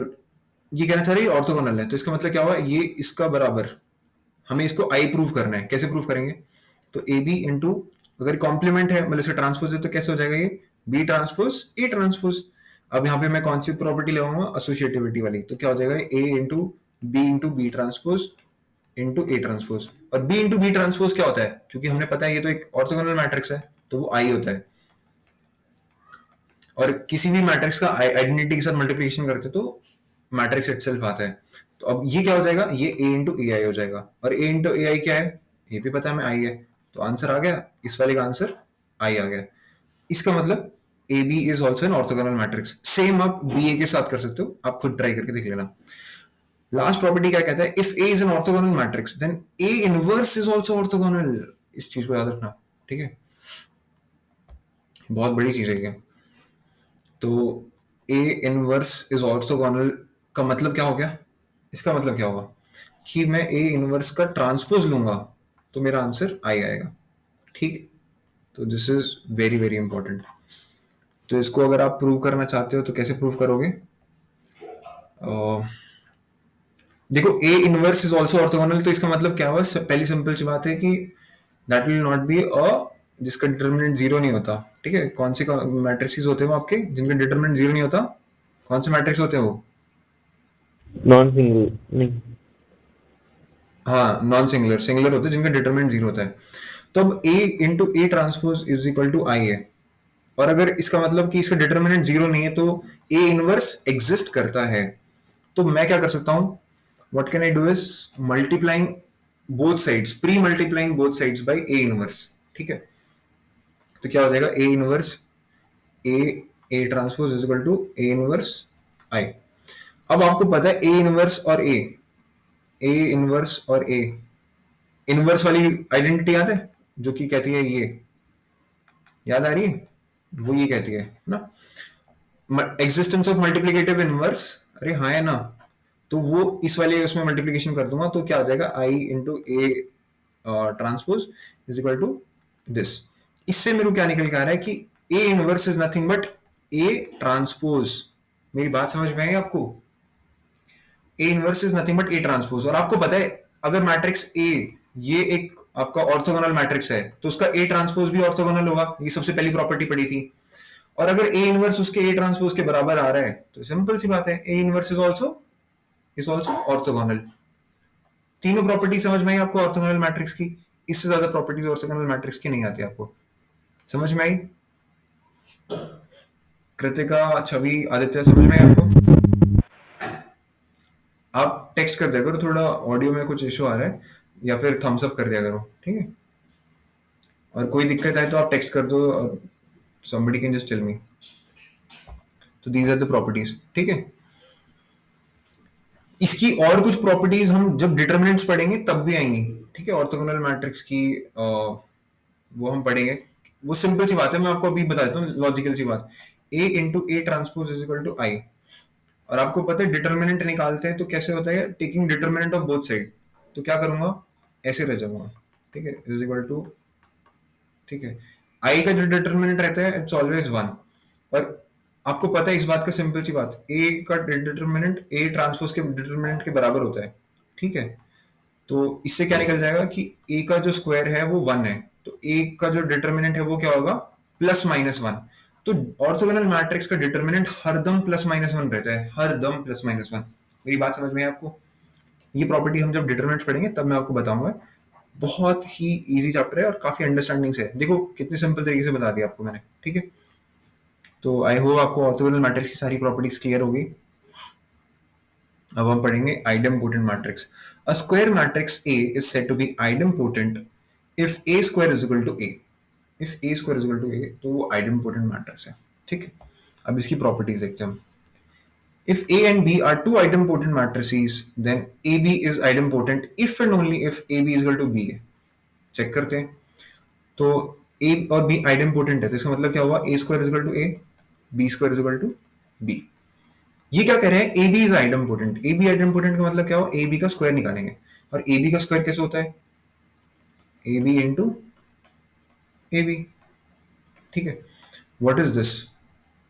ये कहना चाह रही है ऑर्थोगोनल है, तो इसका मतलब क्या हुआ? ये इसका बराबर, हमें इसको आई प्रूव करना है। कैसे प्रूव करेंगे? तो ए बी इंटू, अगर कॉम्प्लीमेंट है मतलब इसका ट्रांसपोज है तो कैसे हो जाएगा? ये बी ट्रांसपोज ए ट्रांसपोज। अब यहाँ पे मैं कौन सी प्रॉपर्टी लगाऊंगा? एसोसिएटिविटी वाली। तो क्या हो जाएगा? A into B transpose into A transpose. और बी इंटू बी ट्रांसपोज क्या होता है, क्योंकि हमने पता है ये तो एक ऑर्थोगोनल मैट्रिक्स है, तो वो आई होता है। और किसी भी मैट्रिक्स का आइडेंटिटी के साथ मल्टीप्लिकेशन करते तो मैट्रिक्स इटसेल्फ आता है। तो अब ये क्या हो जाएगा, ये ए इंटू ए आई हो जाएगा। और ए इंटू ए आई क्या है, ये भी पता है हमें आई है, तो आंसर आ गया, इस वाले का आंसर आई आ गया। इसका मतलब A B is also an orthogonal matrix. Same आप बी ए के साथ कर सकते हो, आप खुद ट्राई करके देख लेना। लास्ट प्रॉपर्टी क्या कहता है, if A is an orthogonal matrix then A inverse is also orthogonal. इस चीज को याद रखना, ठीक है, बहुत बड़ी चीज है ये। तो ए इनवर्स इज ऑर्थोगोनल का मतलब क्या हो गया, इसका मतलब क्या होगा कि मैं ए इनवर्स का ट्रांसपोज लूंगा तो मेरा आंसर आई आएगा, ठीक है। तो this is very very important. तो इसको अगर आप प्रूव करना चाहते हो तो कैसे प्रूव करोगे, देखो ए इनवर्स इज ऑल्सो ऑर्थोगोनल, तो इसका मतलब क्या हुआ, पहली सिंपल सी बात है कि that will not be a जिसका डिटरमिनेंट जीरो नहीं होता, ठीक है। कौन से मैट्रिक्स होते हैं वो आपके जिनका डिटरमिनेंट जीरो नहीं होता, कौन से मैट्रिक्स होते हैं वो, नॉन सिंगल नहीं, हाँ नॉन सिंगुलर, सिंगुलर होते हैं जिनका डिटरमिनेंट जीरो होता है। तो अब A into A transpose is equal to I है, और अगर इसका मतलब कि इसका डिटरमिनेंट जीरो नहीं है तो ए इनवर्स एग्जिस्ट करता है। तो मैं क्या कर सकता हूं, what can I do is multiplying both sides, pre multiplying both sides by A inverse, ठीक है। तो क्या हो जाएगा, A inverse A A transpose is equal to A inverse I. अब आपको पता है ए इनवर्स और ए इनवर्स और ए इनवर्स वाली आइडेंटिटी याद है, जो कि कहती है ये, याद आ रही है, वो ये कहती है ना, एग्जिस्टेंस ऑफ मल्टीप्लिकेटिव इनवर्स, अरे हाँ है ना। तो वो इस वाले उसमें मल्टीप्लिकेशन कर दूंगा तो क्या आ जाएगा, I into A transpose is equal to this. इससे मेरे को क्या निकल के आ रहा है कि ए inverse is nothing but A transpose. मेरी बात समझ में आई आपको, ए inverse is nothing but A transpose. और आपको पता है अगर मैट्रिक्स ए ये एक आपका ऑर्थोगोनल मैट्रिक्स है तो उसका ए ट्रांसपोज भी ऑर्थोगोनल होगा, ये सबसे पहली प्रॉपर्टी पड़ी थी। और अगर ए इनवर्स उसके ए ट्रांसपोज के बराबर आ रहा है तो सिंपल सी बात है, ए इनवर्स इज आल्सो ऑर्थोगोनल। तीनों प्रॉपर्टी समझ में आई आपको ऑर्थोगोनल मैट्रिक्स की, इससे ज्यादा प्रॉपर्टीज ऑर्थोगोनल मैट्रिक्स की नहीं आती आपको, समझ में आई। कृतिका, छवि, आदित्य, समझ में आई आपको। आप टेक्स्ट कर दिया करो, थोड़ा ऑडियो में कुछ इशू आ रहा है, या फिर थम्स अप कर दिया करो, ठीक है। और कोई दिक्कत आए तो आप टेक्स्ट कर दो, somebody can just tell me। तो these are the properties, ठीक है। इसकी और कुछ प्रॉपर्टीज हम जब डिटरमिनेंट्स पढ़ेंगे तब भी आएंगी, ठीक है। ऑर्थोगोनल मैट्रिक्स की वो हम पढ़ेंगे, वो सिंपल सी बात है, मैं आपको अभी बता देता हूँ लॉजिकल सी बात। A into A transpose is equal to I, और आपको पता है डिटरमिनेंट निकालते हैं तो कैसे होता है, taking determinant of both side. तो क्या करूंगा, ऐसे रह जाऊंगा, ठीक है, इज इक्वल टू, ठीक है, आई का जो डिटरमिनेंट रहता है इट्स ऑलवेज वन। और आपको पता है इस बात का सिंपल सी बात, ए का डिटरमिनेंट ए ट्रांसपोज के डिटरमिनेंट के बराबर होता है, ठीक है। तो इससे क्या निकल जाएगा कि ए का जो स्क्वायर है वो वन है, तो ए का जो डिटरमिनेंट है वो क्या होगा, प्लस माइनस वन। तो ऑर्थोगोनल मैट्रिक्स का डिटरमिनेंट हरदम प्लस माइनस वन रहता है, हरदम प्लस माइनस वन। मेरी बात समझ में है आपको, ये प्रॉपर्टी हम जब डिटरमिनेंट्स पढ़ेंगे तब मैं आपको बताऊंगा। बहुत ही इजी चैप्टर है और काफी अंडरस्टैंडिंग से है, देखो कितने सिंपल तरीके से बता दिया आपको मैंने, ठीक है। तो आई होप आपको ऑर्थोगोनल मैट्रिक्स की सारी प्रॉपर्टीज क्लियर होगी। अब हम पढ़ेंगे idempotent matrix. A square matrix A is said to be idempotent if A square is equal to A। if A square is equal to A तो वो idempotent matrix है, ठीक है। अब इसकी प्रॉपर्टीज देखते हैं हम। If A and B are two idempotent matrices, then AB is idempotent if and only if AB is equal to B है। चेक करते हैं, तो A और B आइडेम्पोटेंट है तो इसका मतलब क्या हुआ, A square is equal to A, B square is equal to B। ये क्या कह रहे हैं, A B is idempotent. A B idempotent का मतलब क्या हो, ए बी का स्क्वायर निकालेंगे, और ए बी का स्क्वायर कैसे होता है, A B into A B, ठीक है। What is this,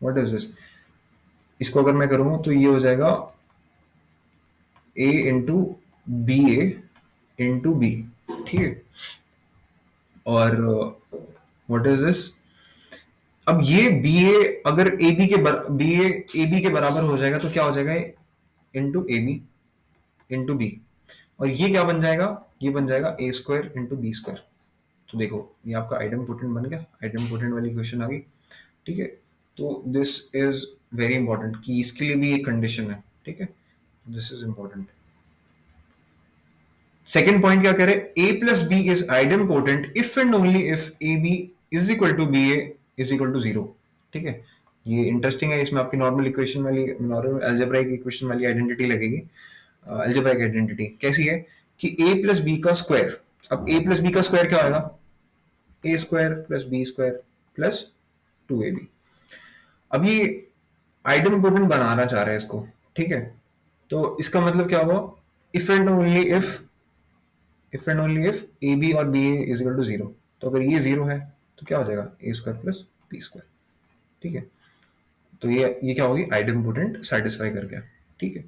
what is this, इसको अगर मैं करूं तो ये हो जाएगा A into B A into B, ठीक है। और व्हाट इज दिस, अब ये बी ए अगर ए बी के बी ए बी के बराबर हो जाएगा तो क्या हो जाएगा, into A B into B. और ये क्या बन जाएगा, ये बन जाएगा A square into B square. तो देखो ये आपका आइडेम्पोटेंट बन गया, आइडेम्पोटेंट वाली क्वेश्चन आ गई। ठीक है, तो दिस इज वेरी इंपॉर्टेंट कि इसके लिए भी एक कंडीशन है। ठीक है, this is important. Second point क्या कह रहे हैं, A plus B is idempotent if and only if A B is equal to B A is equal to zero. ठीक है, ये इंटरेस्टिंग है, इसमें आपकी नॉर्मल इक्वेशन वाली, नॉर्मल अलजेब्राइक इक्वेशन वाली आइडेंटिटी लगेगी। अलजेब्राइक आइडेंटिटी कैसी है कि ए प्लस बी का स्क्वायर, अब ए प्लस बी का स्क्वायर क्या होगा, A square plus B square plus 2ab। अब ये आइडेम्पोटेंट बनाना चाह रहे हैं इसको। ठीक है, तो इसका मतलब क्या हुआ, if and only if A B और B is equal to zero. तो अगर ये जीरो है तो क्या हो जाएगा, A square plus B square. ठीक है, तो ये क्या होगी, आइडेम्पोटेंट सेटिस्फाई कर गया। ठीक है,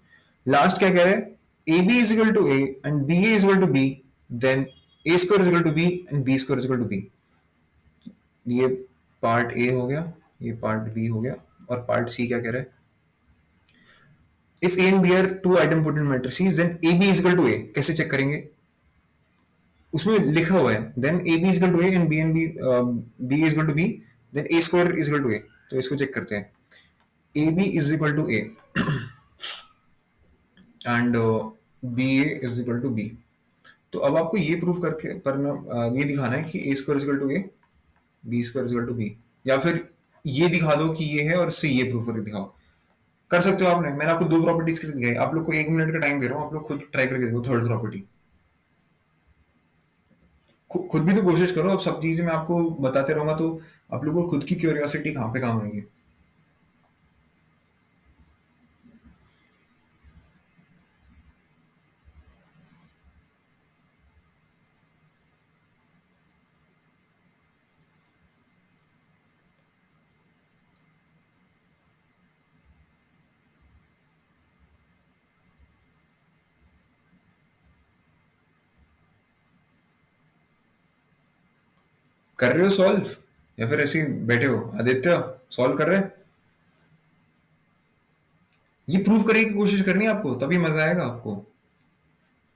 लास्ट क्या कह रहे हैं, A B is equal to A and B is equal to B, then A square is equal to B and B square is equal to B. ये पार्ट ए हो गया, ये पार्ट बी हो गया, और पार्ट सी क्या कह रहा है, if A and B are two idempotent matrices then A B is equal to A. कैसे चेक करेंगे, उसमें लिखा हुआ है then A B is equal to A and B is equal to B, then A square is equal to A. तो इसको check करते हैं, A B is equal to A and B A is equal to B. तो अब आपको ये prove करके पर ये दिखाना है कि A square is equal to A, B square is equal to B, या फिर ये दिखा दो कि ये है और इससे ये प्रूव करके दिखाओ। कर सकते हो आपने, मैंने आपको दो प्रॉपर्टीज के दिखाई, आप लोग को 1 मिनट का टाइम दे रहा हूँ, आप लोग खुद ट्राई करके देखो थर्ड प्रॉपर्टी। खुद भी तो कोशिश करो, अब सब चीजें मैं आपको बताते रहूंगा तो आप लोगों को खुद की क्यूरियोसिटी कहाँ पे काम आएगी। कर रहे हो सॉल्व या फिर ऐसे ही बैठे हो, आदित्य सॉल्व कर रहे हैं? ये प्रूव करने की कोशिश करनी है आपको, तभी मजा आएगा आपको।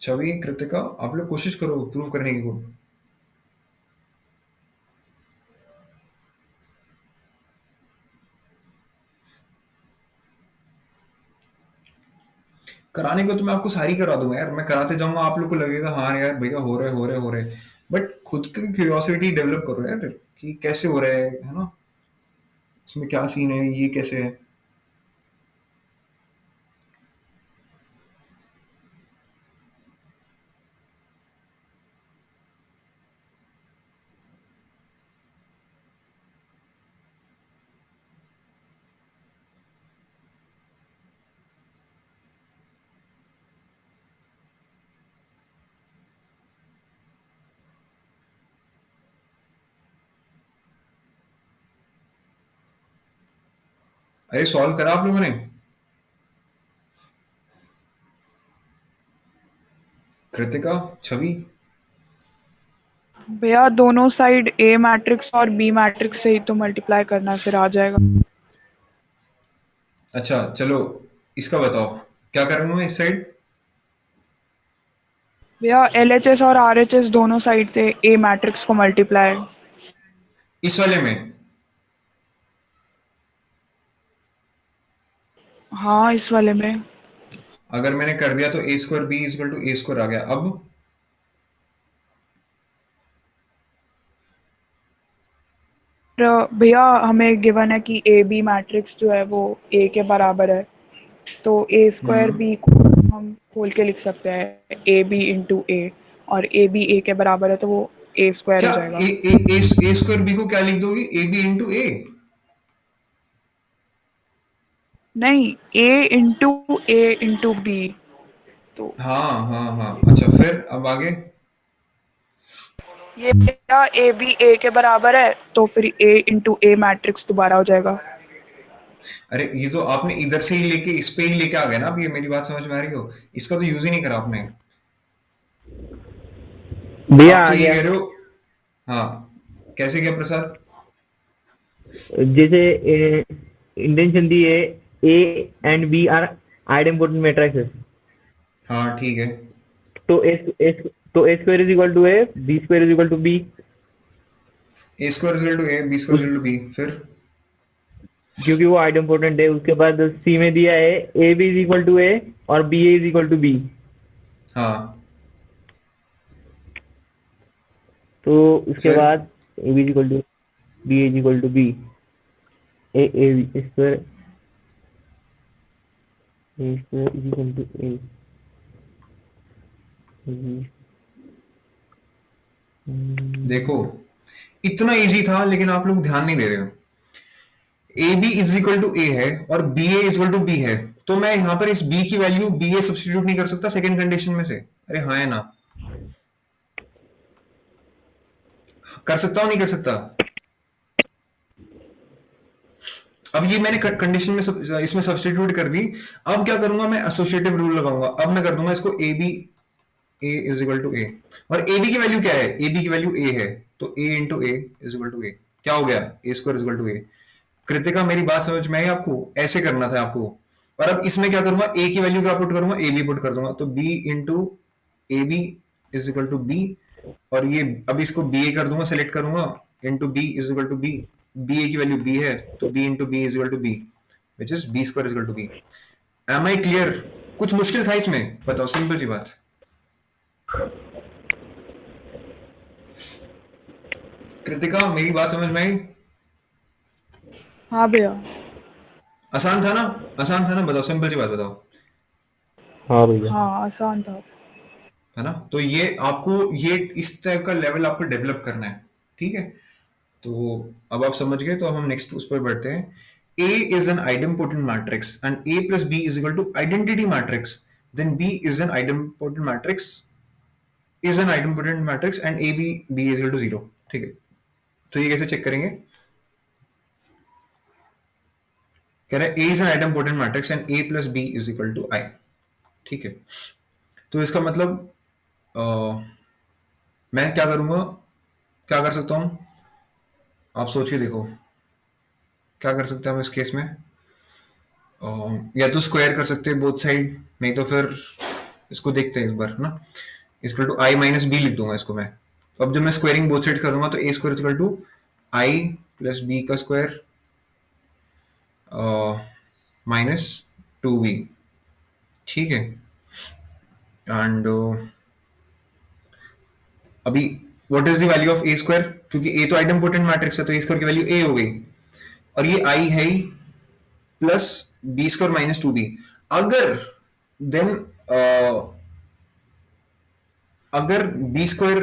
छवि, कृतिका, आप लोग कोशिश करो प्रूव करने की। कराने को तो मैं आपको सारी करा दूंगा यार, मैं कराते जाऊंगा, आप लोग को लगेगा हाँ यार भैया हो रहे, बट खुद की क्यूरियोसिटी डेवलप करो यार कि कैसे हो रहा है ना, इसमें क्या सीन है, ये कैसे है। अरे सॉल्व करा आप लोगों ने? कृतिका, छवि, भैया दोनों साइड ए मैट्रिक्स और बी मैट्रिक्स से ही तो मल्टीप्लाई करना है, फिर आ जाएगा। अच्छा चलो इसका बताओ क्या कर रहा हूँ मैं इस साइड। भैया LHS और RHS दोनों साइड से ए मैट्रिक्स को मल्टीप्लाई। इस वाले में हाँ इस वाले में। अगर मैंने कर दिया तो A square B is equal to A square आ गया। अब भैया हमें गिवन है कि ए बी मैट्रिक्स जो है वो ए के बराबर है, तो ए स्क्वायर बी को हम खोल के लिख सकते हैं ए बी इंटू ए, और ए बी ए के बराबर है तो वो ए स्क्वायर क्या हो ए जाएगा। ए ए ए स्क्वायर बी को क्या लिख दोगी, ए बी इंटू ए? नहीं, ए इंटू बी। तो हाँ हाँ हाँ, अच्छा फिर अब आगे। ये क्या, ए बी ए के बराबर है तो फिर ए इंटू ए मैट्रिक्स दोबारा हो जाएगा। अरे ये तो आपने इधर से ही लेके इस पे ही लेके आ गए ना, अब ये मेरी बात समझ में आ रही हो, इसका तो यूज ही नहीं करा आपने। भैया आप तो आ ये गया। कह रहे हो। हाँ, कैसे क्या प्रसाद? जैसे इंटेंशन दी है, A and B are idempotent matrices. हाँ ठीक है। तो A square is equal to A, B square is equal to B. A square is equal to A, B square is equal to B, फिर क्योंकि वो idempotent है। उसके बाद सी में दिया है A B is equal to A और B A is equal to B. हाँ तो उसके फिर बाद A B is equal to B is equal to B, A A square is equal to A. देखो इतना इजी था, लेकिन आप लोग ध्यान नहीं दे रहे हो। A B is equal to A है और B A is equal to B है, तो मैं यहां पर इस बी की वैल्यू बी ए सब्सटीट्यूट नहीं कर सकता सेकंड कंडीशन में से? अरे हाँ है ना, कर सकता हूं नहीं कर सकता? अब ये मैंने कंडीशन में इसमें सब्सटीट्यूट कर दी। अब क्या करूंगा मैं? एसोसिएटिव रूल लगाऊंगा। अब मैं कर दूंगा इसको A B, A is equal to A, और ए बी की वैल्यू क्या है? ए बी की वैल्यू ए है, तो A into A is equal to A. क्या हो गया? ए square is equal to A. Kritika मेरी बात समझ में आई आपको? ऐसे करना था आपको। और अब इसमें क्या करूंगा? ए की वैल्यू क्या पुट करूंगा? ए बी पुट कर दूंगा, तो B into A B is equal to B. और ये अब इसको बी ए कर दूंगा, सेलेक्ट करूंगा, into B is equal to B. B A की वैल्यू बी है, तो B into B is equal to B, which is B square is equal to B. Am I clear? कुछ मुश्किल था इसमें? बताओ, सिंपल सी बात। कृतिका मेरी बात समझ में आई? हाँ भैया। आसान था ना? आसान था ना? बताओ, सिंपल सी बात बताओ। हाँ भैया। हाँ आसान था। है ना? तो ये आपको ये इस टाइप का लेवल आपको डेवलप करना है, ठीक है? तो अब आप समझ गए, तो अब हम नेक्स्ट उस पर बढ़ते हैं। A is an idempotent matrix and A plus B is equal to identity matrix, then B is an idempotent matrix and A B is equal to 0, ठीक है? तो ये कैसे चेक करेंगे? कह रहा है A is an idempotent matrix and A plus B is equal to I, ठीक है? तो इसका मतलब मैं क्या करूंगा, क्या कर सकता हूं? आप सोच के देखो क्या कर सकते हैं हम इस केस में। या तो स्क्वायर कर सकते हैं बोथ साइड, नहीं तो फिर इसको देखते हैं एक बार ना। Equal to I minus B लिख दूंगा इसको मैं। तो अब जब मैं स्क्वायरिंग बोथ साइड करूंगा, तो A square equal to I plus B का स्क्वायर माइनस टू बी, ठीक है? एंड अभी what is the value of A square? क्योंकि ए तो आइडेम्पोटेंट मैट्रिक्स है, तो ए स्क्वायर की वैल्यू ए हो गई, और ये आई है ही, plus B square minus two B. अगर देन अगर बी स्क्वायर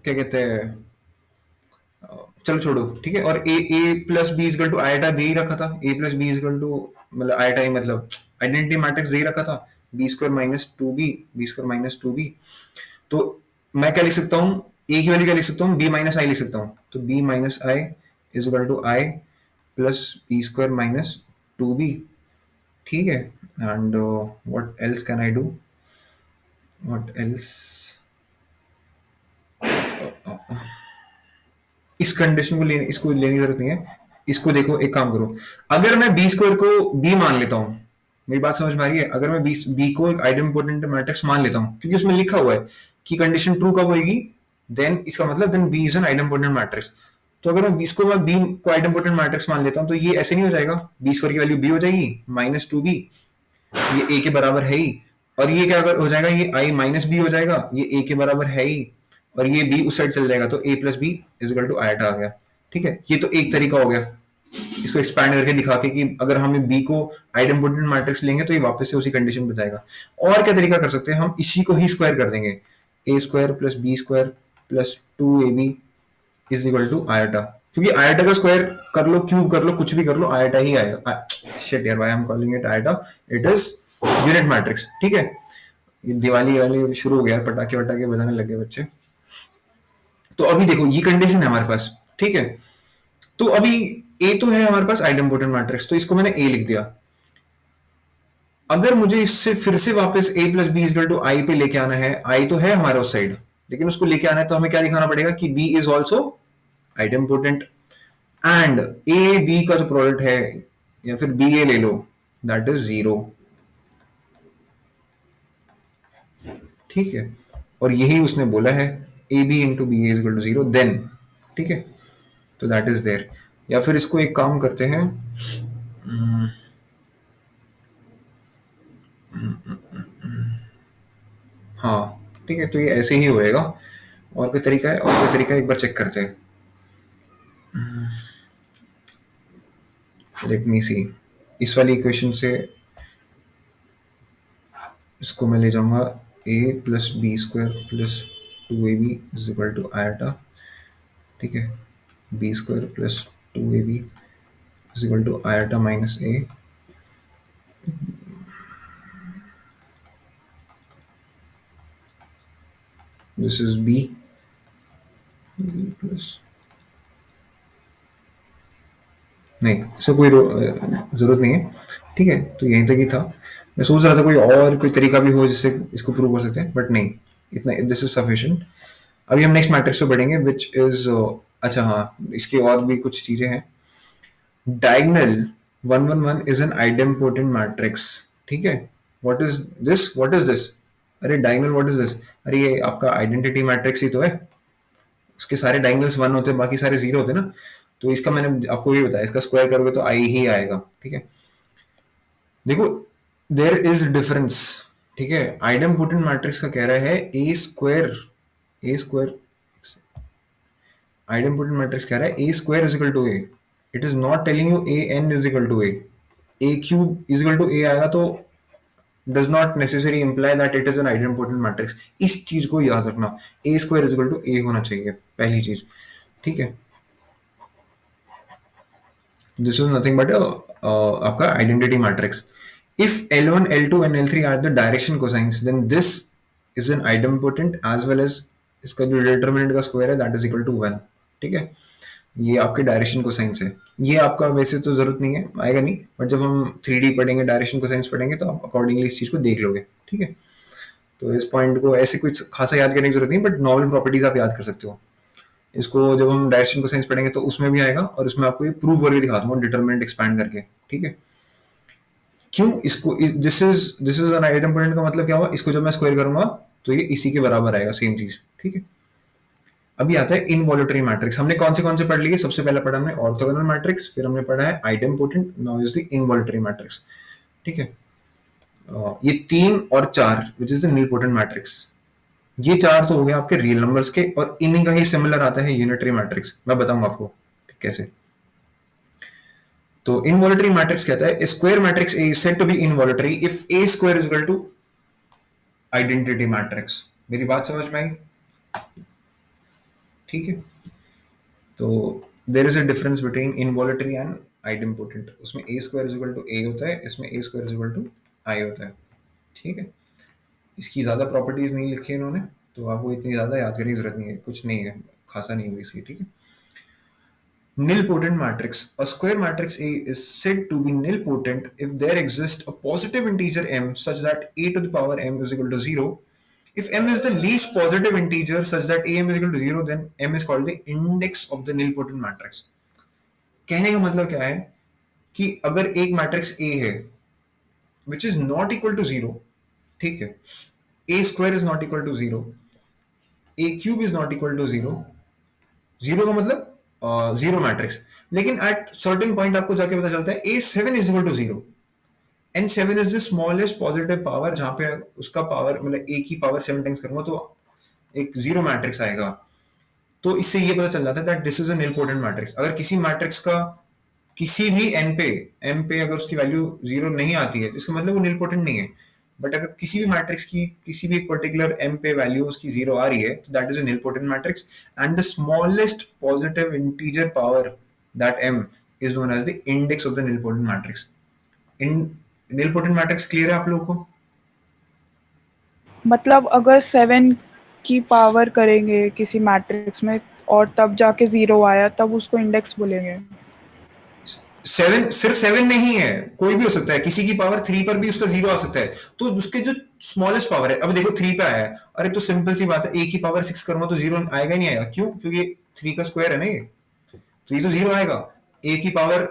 क्या कहते हैं, चलो छोड़ो, ठीक है? और A plus B is equal to iota दे ही रखा था। A plus B is equal to मतलब आईटा ही मतलब आइडेंटिटी मैट्रिक्स दे ही रखा था, B square minus two B, B square minus two B. तो मैं क्या लिख सकता हूँ? ए की वैल्यू क्या लिख सकता हूँ? बी माइनस आई लिख सकता हूँ। तो B minus I is equal to I plus B square minus two B, ठीक है? And what else can I do? What else? इस कंडीशन को लेने, इसको लेने की जरूरत नहीं है। इसको देखो, एक काम करो, अगर मैं बी स्क्वायर को बी मान लेता हूँ, मेरी बात समझ में आ रही है? अगर मैं बी को एक आइडेम्पोटेंट मैट्रिक्स मान लेता हूँ, क्योंकि उसमें लिखा हुआ है कि कंडीशन ट्रू कब होगी, देन इसका मतलब then B is an idempotent matrix. तो अगर मैं इसको मैं बी को आइडेम्पोटेंट मैट्रिक्स मान लेता हूँ, तो ये ऐसे नहीं हो जाएगा, बी स्क्वायर की वैल्यू बी हो जाएगी माइनस टू बी, ये ए के बराबर है ही, और ये क्या हो जाएगा? ये आई माइनस बी हो जाएगा, ये ए के बराबर है ही, और ये बी उस साइड चल जाएगा, तो A plus B is equal to iota आ गया, ठीक है? ये तो एक तरीका हो गया इसको एक्सपैंड करके दिखा के कि अगर हम बी को आइडेम्पोटेंट मैट्रिक्स लेंगे तो ये वापस से उसी कंडीशन पे जाएगा। और क्या तरीका कर सकते हैं? हम इसी को ही स्क्वायर कर देंगे, A square plus B square plus two A B is equal to iota, क्योंकि आयटा का स्क्वायर कर लो, क्यूब कर लो, कुछ भी कर लो, आयटा ही आएगा। शिट यार, why I am calling it eta, it is unit matrix, ठीक है? ये दिवाली वाली शुरू हो गया, पटाखे वटाखे बजाने लगे बच्चे। तो अभी देखो ये कंडीशन है हमारे पास, ठीक है? तो अभी ए तो है हमारे पास आइडेम्पोटेंट मैट्रिक्स, तो इसको मैंने ए लिख दिया। अगर मुझे इससे फिर से वापस ए प्लस बी इक्वल टू आई पे लेके आना है, आई तो है हमारे उस साइड, लेकिन उसको लेके आना है, तो हमें क्या दिखाना पड़ेगा कि B is also idempotent, and A B का जो प्रोडक्ट है, या फिर बी ए ले लो, दैट इज जीरो, ठीक है? और यही उसने बोला है A B into B is equal to 0 then, ठीक है, तो दैट इज देयर। या फिर इसको एक काम करते हैं, हाँ ठीक है, तो ये ऐसे ही होएगा। और कोई तरीका है? और कोई तरीका है? एक बार चेक करते हैं। लेट मी सी, इस वाली इक्वेशन से इसको मैं ले जाऊंगा a plus B square plus 2ab is equal to iota, ठीक है, B square plus 2ab is equal to iota minus a, this is b plus, नहीं इससे कोई जरूरत नहीं है, ठीक है, तो यहीं तक ही था। मैं सोच रहा था कोई और कोई तरीका भी हो जिससे इसको प्रूव कर सकते हैं, बट नहीं, इतना, दिस इज सफिशिएंट। अभी हम नेक्स्ट मैट्रिक्स पे बढ़ेंगे विच इज, अच्छा हाँ, इसकी और भी कुछ चीजें हैं। Diagonal 1 1 1 is an idempotent matrix, ठीक है। What is this, what is this? अरे डायगोनल व्हाट इज दिस? अरे ये आपका आइडेंटिटी मैट्रिक्स ही तो है, उसके सारे डायगोनल्स 1 होते हैं, बाकी सारे 0 होते हैं ना। तो इसका मैंने आपको ये बताया, इसका स्क्वायर करोगे तो आई ही आएगा, ठीक है। देखो देयर इज डिफरेंस, ठीक है। आइडेम्पोटेंट मैट्रिक्स का कह रहा है ए स्क्वायर, आइडेम्पोटेंट मैट्रिक्स कह रहा है A square is equal to A, it is not telling you A N is equal to A cube is equal to A आएगा तो does not necessarily imply that it is an idempotent matrix। इस चीज को याद रखना, A square is equal to A होना चाहिए, पहली चीज, ठीक है। दिस इज नथिंग बट आपका identity matrix. If L1 L2 and L3 are the direction cosines then this is an idempotent as well as इसका जो डिटरमिनेंट का स्क्वायर है दैट इज इक्वल टू 1, ठीक है। ये आपके डायरेक्शन कोसाइंस है। ये आपका वैसे तो जरूरत नहीं है, आएगा नहीं, बट जब हम 3D पढ़ेंगे, डायरेक्शन कोसाइंस पढ़ेंगे तो आप अकॉर्डिंगली इस चीज को देख लोगे, ठीक है। तो इस पॉइंट को ऐसे कुछ खासा याद करने की जरूरत नहीं, बट नॉर्मल प्रॉपर्टीज आप याद कर सकते हो। इसको जब हम डायरेक्शन कोसाइंस पढ़ेंगे तो उसमें भी आएगा, और उसमें आपको ये प्रूव करके दिखा दूंगा डिटरमिनेंट एक्सपैंड करके, ठीक है। क्यों इसको, दिस इज एन आइडेम्पोटेंट का मतलब क्या हुआ, इसको जब मैं स्क्वायर करूंगा तो ये इसी के बराबर आएगा, सेम चीज, ठीक है। अभी आता है इनवॉल्यूटरी मैट्रिक्स। हमने कौन से पढ़ लिए? सबसे पहले पढ़ा हमने ऑर्थोगोनल मैट्रिक्स, फिर हमने पढ़ा है idempotent, now is the involutory matrix, ठीक है। ये 3 और 4 which is the nilpotent matrix, ये 4 तो हो गए आपके रियल नंबर्स के, और इन्हीं का ही सिमिलर आता है यूनिटरी मैट्रिक्स, मैं बताऊंगा आपको कैसे। तो इनवॉल्यूटरी मैट्रिक्स कहता है square matrix A is said to be involutory if A square is equal to identity matrix. मेरी बात समझ में आई? ठीक है। तो there is a difference between involutory and idempotent. उसमें A square is equal to A होता है, इसमें A square is equal to I होता है, ठीक है। इसकी ज्यादा प्रॉपर्टीज नहीं लिखी है इन्होंने, तो आपको इतनी ज्यादा याद करने की जरूरत नहीं है, कुछ नहीं है खासा नहीं हुई इसकी, ठीक है। Nilpotent matrix. A square matrix A is said to be nilpotent if there exists a positive integer m such that a to the power m is equal to 0. If m is the least positive integer such that am is equal to 0, then m is called the index of the nilpotent matrix. कहने का मतलब क्या है कि अगर एक matrix A है which is not equal to 0, ठीक है, a square is not equal to 0, a cube is not equal to 0, 0 का मतलब जीरो मैट्रिक्स, लेकिन एट सर्टेन पॉइंट आपको जाके पता चलता है A7 is equal to 0 and 7 is the smallest positive power, जहां पे उसका पावर मतलब A की पावर 7 टाइम्स करूंगा तो एक जीरो मैट्रिक्स आएगा। तो इससे ये पता चल जाता है that this is an important matrix. अगर किसी मैट्रिक्स का किसी भी m पे अगर उसकी वैल्यू 0 नहीं आती है तो इसका मतलब वो निलपोटेंट नहीं है। बट अगर किसी भी मैट्रिक्स की किसी भी पर्टिकुलर m पे वैल्यू उसकी 0 आ रही है तो that is a nilpotent matrix and the smallest positive integer power that m is known as the index of the nilpotent matrix। In nilpotent matrix clear है आप लोगों को? मतलब अगर 7 की पावर करेंगे किसी मैट्रिक्स में और तब जाके 0 आया तब उसको इंडेक्स बोलेंगे। 7 सिर्फ 7 नहीं है, कोई भी हो सकता है, किसी की पावर 3 पर भी उसका 0 आ सकता है, तो उसके जो स्मॉलेस्ट पावर है, अब देखो 3 पे आया है, अरे तो सिंपल सी बात है, a की पावर 6 करूंगा तो 0 आएगा ही नहीं आएगा, क्यों? क्योंकि 3 का स्क्वायर है ना ये, तो ये तो 0 आएगा। a की पावर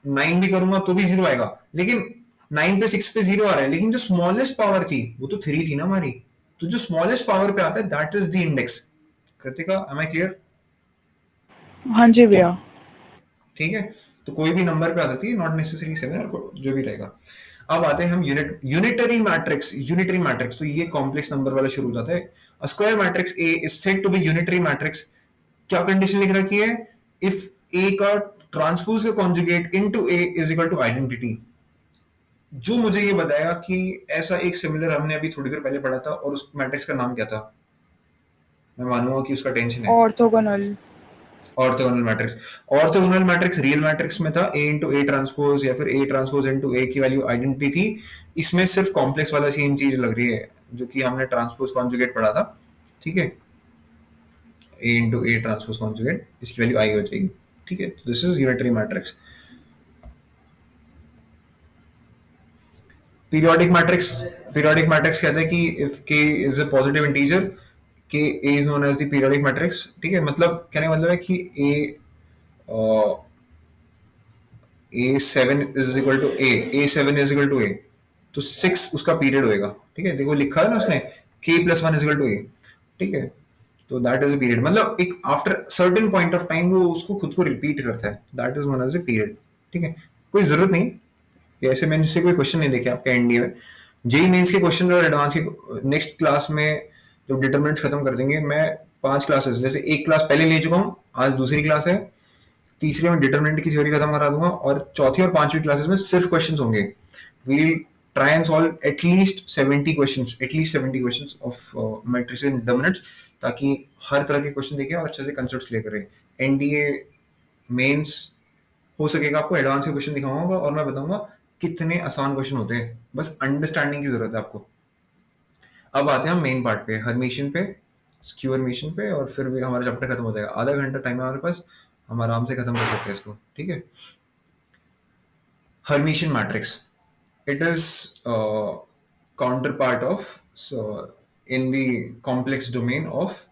9 भी करूंगा तो भी 0 आएगा, लेकिन 9 पे 6 पे 0 आ रहा है, लेकिन जो स्मॉलेस्ट पावर थी वो तो 3 थी ना हमारी, तो जो स्मॉलेस्ट पावर पे आता है that is the index. Kritika, am I clear? हाँ जी भैया। ठीक है, तो कोई भी नंबर पे आ सकती है, नॉट नेसेसरी 7 और जो भी रहेगा। अब आते हैं हम यूनिटरी मैट्रिक्स। यूनिटरी मैट्रिक्स तो ये कॉम्प्लेक्स नंबर वाला शुरू हो जाता है। A square matrix A is said to be unitary matrix. क्या कंडीशन लिख रखी है? इफ ए का ट्रांसपोज का conjugate into A is equal to identity. जो मुझे ये बताया कि ऐसा एक सिमिलर हमने अभी थोड़ी देर पहले पढ़ा था, और उस मैट्रिक्स का नाम क्या था? मैं मानूंगा कि उसका टेंशन है। Orthogonal. Orthogonal matrix. Orthogonal matrix real matrix में था ए इंटू ए ट्रांसपोज, या फिर ए ट्रांसपोज इंटू ए की वैल्यू आइडेंटिटी थी। इसमें सिर्फ कॉम्प्लेक्स वाला सेम चीज लग रही है जो कि हमने ट्रांसपोज कॉन्जुगेट पढ़ा था। ठीक है, ए इंटू ए ट्रांसपोज कॉन्जुगेट, इसकी वैल्यू आई हो जाएगी। ठीक है, this is unitary matrix. Periodic matrix. Periodic matrix कहते हैं कि इफ के is a positive integer, K A is known as the periodic matrix. ठीक है, मतलब कहने का मतलब है कि A7 is equal to A7 is equal to A, तो 6 उसका पीरियड होएगा। ठीक है, देखो लिखा है ना उसने, K+1 is equal to A। ठीक है, तो दैट इज अ पीरियड, मतलब एक after certain point of time वो उसको खुद को रिपीट करता है, that is known as a period. ठीक है, कोई जरूरत नहीं, ऐसे मैंने से कोई क्वेश्चन नहीं देखे आपके एनडीए में। जेई मेंस के क्वेश्चन और एडवांस के नेक्स्ट क्लास में जब डिटरमिनेंट्स खत्म कर देंगे, मैं 5 क्लासेस, जैसे एक क्लास पहले ले चुका हूँ, आज दूसरी क्लास है, तीसरे में डिटरमिनेंट की थ्योरी खत्म करा दूंगा, और चौथी और पांचवी क्लासेस में सिर्फ क्वेश्चंस होंगे। We'll try and solve at least 70 questions of matrices and determinants, ताकि हर तरह के क्वेश्चन देखें और अच्छे से कंसेप्ट्स ले करें। एनडीए मेंस हो सकेगा आपको एडवांस के क्वेश्चन दिखाऊंगा और मैं बताऊंगा कितने आसान क्वेश्चन होते हैं, बस अंडरस्टैंडिंग की जरूरत है आपको। अब आते हैं हम मेन पार्ट पे, हर्मिशियन पे, स्क्यू हर्मिशियन पे, और फिर भी हमारा चैप्टर खत्म हो जाएगा। आधा घंटा टाइम है हमारे पास, हम आराम से खत्म कर सकते हैं इसको। ठीक है, Hermitian matrix. It is counterpart of, so in the complex domain of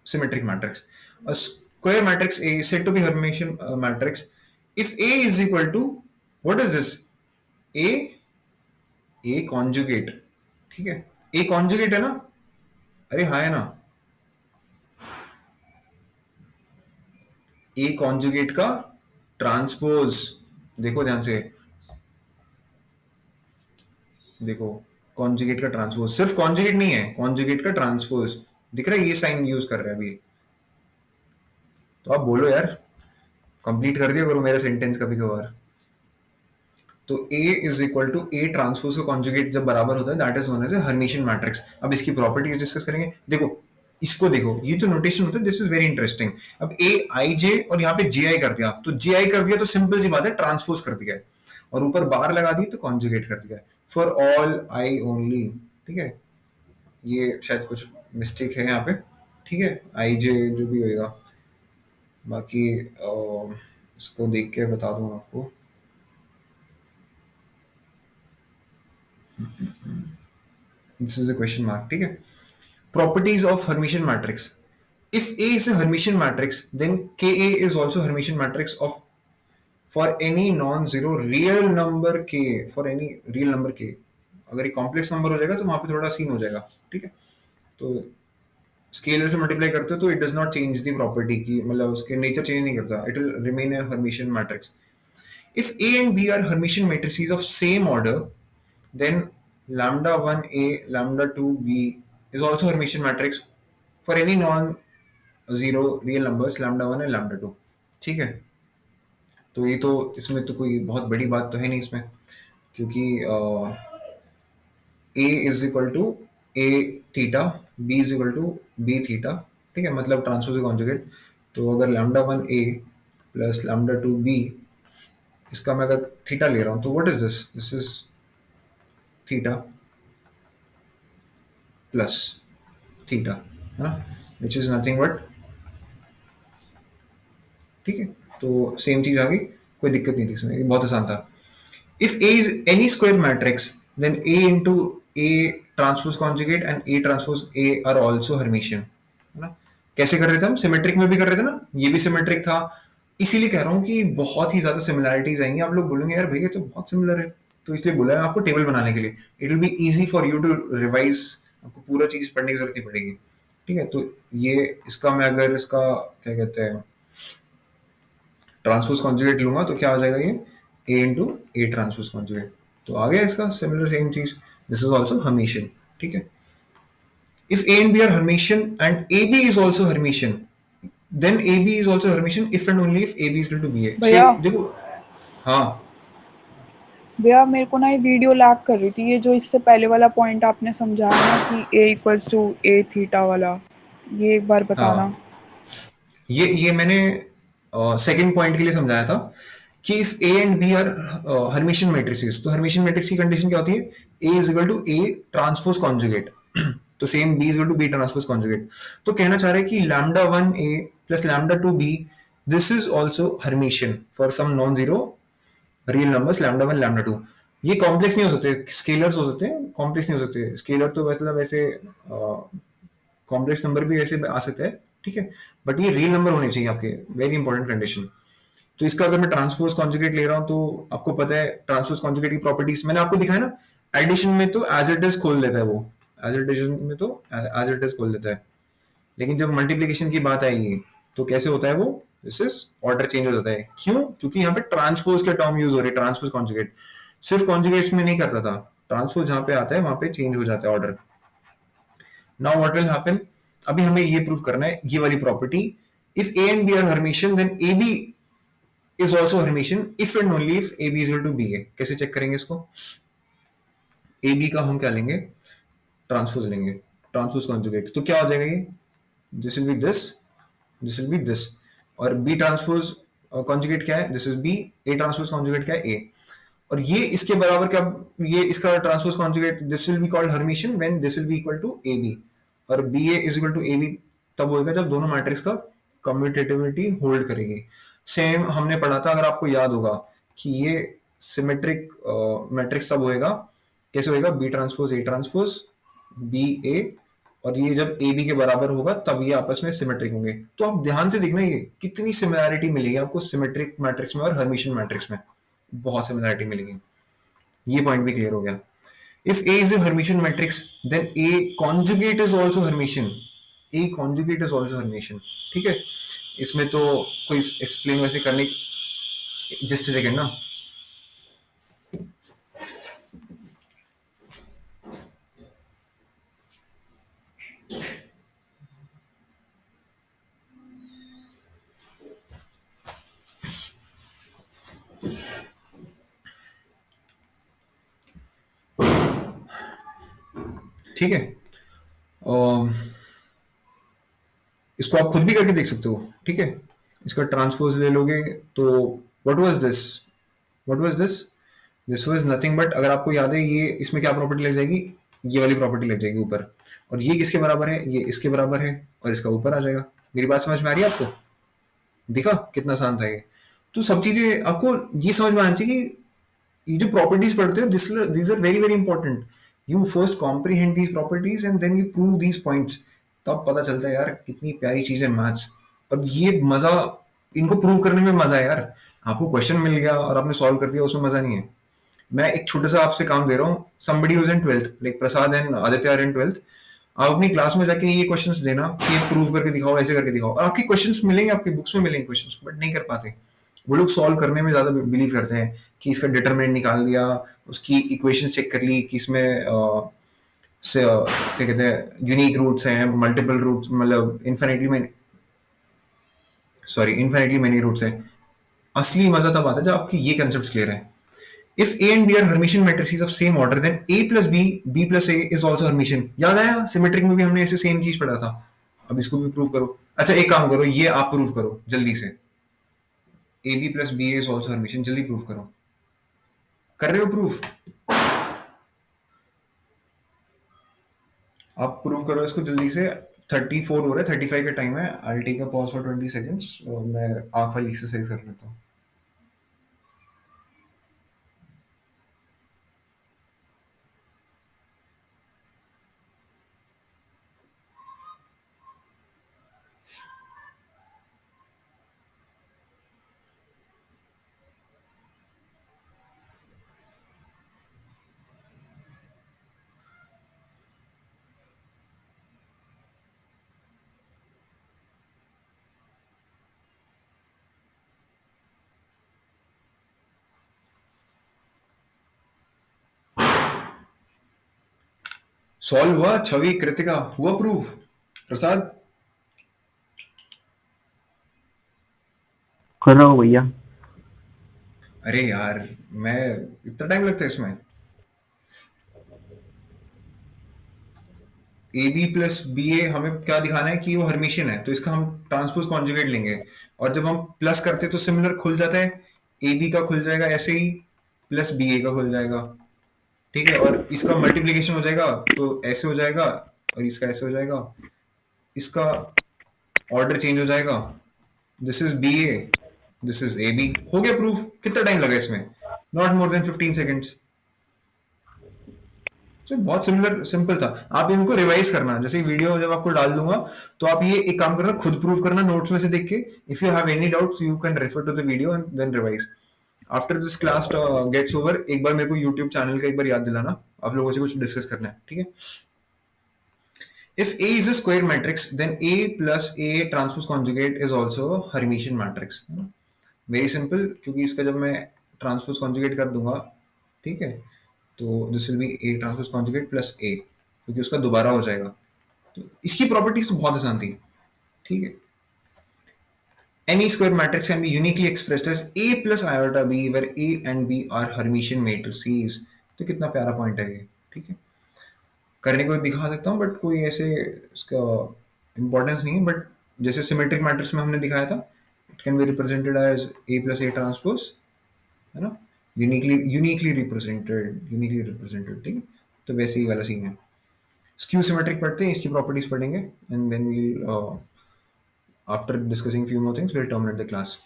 symmetric matrix. A square matrix A is said to be Hermitian matrix if A is equal to, what is this? A conjugate. ठीक है, A conjugate है ना? अरे हाँ है ना? A conjugate का transpose, देखो ध्यान से, देखो कॉन्जुगेट का ट्रांसपोज, सिर्फ कॉन्जुगेट नहीं है, कॉन्जुगेट का ट्रांसपोज दिख रहा है, ये साइन यूज कर रहे हैं अभी। तो आप बोलो यार, कंप्लीट कर दिया करो मेरा सेंटेंस कभी कभार। तो A is equal to A transpose का कॉन्जुगेट जब बराबर होता है, that is known as a Hermitian matrix. अब इसकी प्रॉपर्टीज डिस्कस करेंगे। देखो इसको देखो, ये जो नोटेशन होता है दिस इज वेरी इंटरेस्टिंग। अब A I J और यहाँ पे J I कर दिया, तो J I कर दिया तो सिंपल सी बात है, ट्रांसपोज कर दिया है, और ऊपर बार लगा दी तो कॉन्जुगेट कर दिया है, फॉर ऑल आई ओनली। ठीक है, ये शायद कुछ मिस्टेक है यहाँ पे। ठीक है, आई जे जो भी होएगा, बाकी इसको देख के बता दूँ आपको। This is a question mark. ठीक है, properties of Hermitian matrix. If A is a Hermitian matrix, then Ka is also Hermitian matrix of for any non-zero real number K, for any real number K। अगर ये complex number हो जाएगा तो वहां पे थोड़ा सीन हो जाएगा। ठीक है, तो स्केलर से मल्टीप्लाई करते हो तो it does not change the property की, मतलब उसके नेचर चेंज नहीं करता, it will remain A Hermitian matrix. If A and B are Hermitian matrices of same order, then lambda 1A lambda 2B is also Hermitian matrix for any non zero real numbers lambda 1 and lambda 2। ठीक है, तो ये तो इसमें तो कोई बहुत बड़ी बात तो है नहीं इसमें, क्योंकि A is equal to A theta, B is equal to B theta. ठीक है, मतलब ट्रांसपोज कॉन्जुगेट। तो अगर lambda 1A plus lambda 2B, इसका मैं अगर थीटा ले रहा हूँ तो what is this? This is theta plus theta, है ना, विच इज नथिंग बट, ठीक है, तो सेम चीज आ गई, कोई दिक्कत नहीं थी इसमें, ये बहुत आसान था। If A is any square matrix, then A into A transpose conjugate and A transpose A are also Hermitian, है ना। कैसे कर रहे थे हम? सिमेट्रिक में भी कर रहे थे ना, ये भी सिमेट्रिक था, इसीलिए कह रहा हूँ कि बहुत ही ज्यादा सिमिलैरिटीज आएंगी। आप लोग बोलेंगे यार भैया तो बहुत सिमिलर है, तो इसलिए बोला है आपको टेबल बनाने के लिए। It will be easy for you to revise आपको पूरा चीज पढ़ने की जरूरत नहीं पड़ेगी। ठीक है, तो ये इसका मैं अगर इसका क्या कहते हैं ट्रांसपोज कॉन्जुगेट लूंगा तो क्या आ जाएगा ये ए इंटू ए ट्रांसपोज कॉन्जुगेट। तो आ गया इसका सिमिलर सेम चीज। This is also Hermitian. ठीक है, if A and B are Hermitian and AB is also Hermitian, then AB is also Hermitian if and only if AB is equal to BA. भैया Same देखो। हाँ, भैया मेरे को ना ये वीडियो लैग कर रही थी, ये जो इससे पहले वाला पॉइंट आपने समझाया ना कि ए इक्वल्स टू ए थीटा वाला, ये एक बार बताना। हाँ, ये मैंने सेकंड पॉइंट के लिए समझाया था कि if A and B are Hermitian matrices, तो हर्मिशियन मैट्रिक्स की कंडीशन क्या होती है, A is equal to A transpose conjugate. तो same B is equal to B transpose conjugate. तो कहना चाह रहे हैं कि lambda one A plus lambda two B, this is also Hermitian for some non zero real numbers lambda one lambda two. ये complex नहीं हो सकते, स्केलर्स हो सकते हैं, कॉम्प्लेक्स नहीं हो सकते। स्केलर तो मतलब ऐसे कॉम्प्लेक्स नंबर भी ऐसे आ सकता है। ठीक है, बट ये रियल नंबर होने चाहिए आपके, वेरी इंपॉर्टेंट कंडीशन। तो इसका अगर मैं ट्रांसपोज कॉन्जुगेट ले रहा हूँ तो आपको पता है ट्रांसपोज कॉन्जुगेट की प्रॉपर्टीज मैंने आपको दिखाया ना। एडिशन में तो एज इट इज खोल देता है वो, एज एडिशन में तो एज इट इज खोल देता है, लेकिन जब मल्टीप्लीकेशन की बात आएगी तो कैसे होता है वो, दिस इज ऑर्डर चेंज हो जाता है। क्यों? क्योंकि यहाँ पे ट्रांसपोज के टर्म यूज हो रही है, ट्रांसपोज कॉन्जुगेट। सिर्फ कॉन्जुगेट्स में नहीं करता था, ट्रांसपोज जहाँ पे आता है वहां पे चेंज हो जाता है order. Now what will happen, अभी हमें ये प्रूव करना है ये वाली property, if A and B are Hermitian then A B is also Hermitian if and only if A B is equal to B A. कैसे चेक करेंगे इसको? ए बी का हम क्या लेंगे, ट्रांसपोज लेंगे, ट्रांसपोज कॉन्जुगेट। तो क्या हो जाएगा ये, this will be this will be this, और बी ट्रांसपोज कॉन्जुगेट क्या है, this is B, A transpose conjugate क्या है, ए। और ये इसके बराबर क्या, ये इसका transpose conjugate, this will be called Hermitian when this will be equal to A B, और B A is equal to A B तब होएगा जब दोनों मैट्रिक्स का कम्यूटेटिविटी होल्ड करेगी। सेम हमने पढ़ा था, अगर आपको याद होगा, कि ये सिमेट्रिक मैट्रिक्स तब होएगा, कैसे होएगा, B transpose A transpose B A, और ये जब ए बी के बराबर होगा तब ये आपस में सिमेट्रिक होंगे। तो आप ध्यान से देखना ये कितनी सिमिलैरिटी मिलेगी आपको सिमेट्रिक मैट्रिक्स में और हर्मिशियन मैट्रिक्स में, बहुत सिमिलैरिटी मिलेगी। ये पॉइंट भी क्लियर हो गया। If A is a Hermitian matrix then A conjugate is also Hermitian, A conjugate is also Hermitian. ठीक है, इसमें तो कोई एक्सप्लेन वैसे करने, जस्ट सेकंड ना। ठीक है, इसको आप खुद भी करके देख सकते हो। ठीक है, इसका ट्रांसपोज ले लोगे तो what was this, what was this, this was nothing but, अगर आपको याद है ये इसमें क्या प्रॉपर्टी लग जाएगी, ये वाली प्रॉपर्टी लग जाएगी ऊपर, और ये किसके बराबर है, ये इसके बराबर है, और इसका ऊपर आ जाएगा। मेरी बात समझ में आ रही है आपको? दिखा कितना आसान था ये? तो सब चीजें आपको ये समझ में आनी चाहिए कि ये जो प्रॉपर्टीज पढ़ते हो, this are very very important. You first comprehend these properties and then you prove these points, तब पता चलता है यार कितनी प्यारी चीज है मैथ्स। और ये मजा, इनको प्रूव करने में मजा है यार। आपको क्वेश्चन मिल गया और आपने सॉल्व कर दिया, उसमें मजा नहीं है। मैं एक छोटा सा आपसे काम दे रहा हूँ, somebody who's in 12th, like Prasad and Aditya are in 12th, आप अपनी क्लास में जाके ये क्वेश्चंस देना कि ये प्रूव करके दिखाओ, ऐसे करके दिखाओ, और आपके क्वेश्चंस मिलेंगे, आपकी बुक्स में मिलेंगे क्वेश्चंस, बट नहीं कर पाते। वो लोग सॉल्व करने में ज्यादा बिलीव करते हैं कि इसका डिटरमिनेंट निकाल दिया, उसकी इक्वेशंस चेक कर ली कि इसमें क्या कहते हैं, यूनिक रूट्स हैं, मल्टीपल रूट्स, मतलब इन्फिनिटली मेनी रूट्स हैं। असली मजा तब आता है जब आपकी ये कंसेप्ट क्लियर है। If A and B are Hermitian matrices of same order, then A plus B, B plus A is also Hermitian. याद आया? सिमेट्रिक में भी हमने ऐसे सेम चीज पढ़ा था। अब इसको भी प्रूव करो। अच्छा एक काम करो, ये आप प्रूव करो जल्दी से। A B plus B A is also Hermitian, जल्दी प्रूव करो। कर रहे हो प्रूफ? आप प्रूव करो इसको जल्दी से। 34 हो रहा है, 35 का टाइम है। I'll take a pause for 20 seconds और मैं आंख वाली एक्सरसाइज कर लेता हूँ। सॉल्व हुआ? छवि, कृतिका, हुआ प्रूव? प्रसाद? कर रहा हूँ भैया। अरे यार, मैं इतना टाइम लगता है इसमें? ए बी प्लस बी ए हमें क्या दिखाना है कि वो हर्मिशियन है, तो इसका हम ट्रांसपोज कॉन्जुगेट लेंगे, और जब हम प्लस करते हैं तो सिमिलर खुल जाता है, ए बी का खुल जाएगा ऐसे ही, प्लस बी ए का खुल जाएगा, ठीक है, और इसका मल्टीप्लीकेशन हो जाएगा तो ऐसे हो जाएगा, और इसका ऐसे हो जाएगा, इसका ऑर्डर चेंज हो जाएगा, this is B A, this is A B, हो गया प्रूफ। कितना टाइम लगा इसमें? Not more than 15 seconds. तो बहुत सिमिलर, सिंपल था। आप इनको रिवाइज करना, जैसे वीडियो जब आपको डाल दूंगा तो आप ये एक काम करना, खुद प्रूव करना नोट्स में से देख के। If you have any doubts you can refer to the video and then revise. After this class gets over, एक बार मेरे को यूट्यूब चैनल का एक बार याद दिलाना, आप लोगों से कुछ डिस्कस करना है, ठीक है? If A is a square matrix, then A plus A transpose conjugate is also a Hermitian matrix. Very simple, क्योंकि इसका जब मैं ट्रांसपोज कॉन्जुगेट कर दूंगा, ठीक है, तो this will be A transpose conjugate plus A, क्योंकि उसका दोबारा हो जाएगा। तो इसकी प्रॉपर्टीज तो बहुत आसान थी, ठीक है। Any square matrix can be uniquely expressed as A plus iota B, where A and B are Hermitian matrices. तो कितना प्यारा पॉइंट है ये, ठीक है। करने को दिखा सकता हूँ, बट कोई ऐसे इसका इम्पोर्टेंस नहीं है, बट जैसे सिमेट्रिक मैट्रिक्स में हमने दिखाया था, it can be represented as A plus A transpose, है ना, यूनिकली रिप्रेजेंटेड, ठीक है। तो वैसे ही वाला सीन है। स्क्यू सिमेट्रिक पढ़ते हैं, इसकी प्रॉपर्टीज पढ़ेंगे, and then we'll after discussing few more things will terminate the class.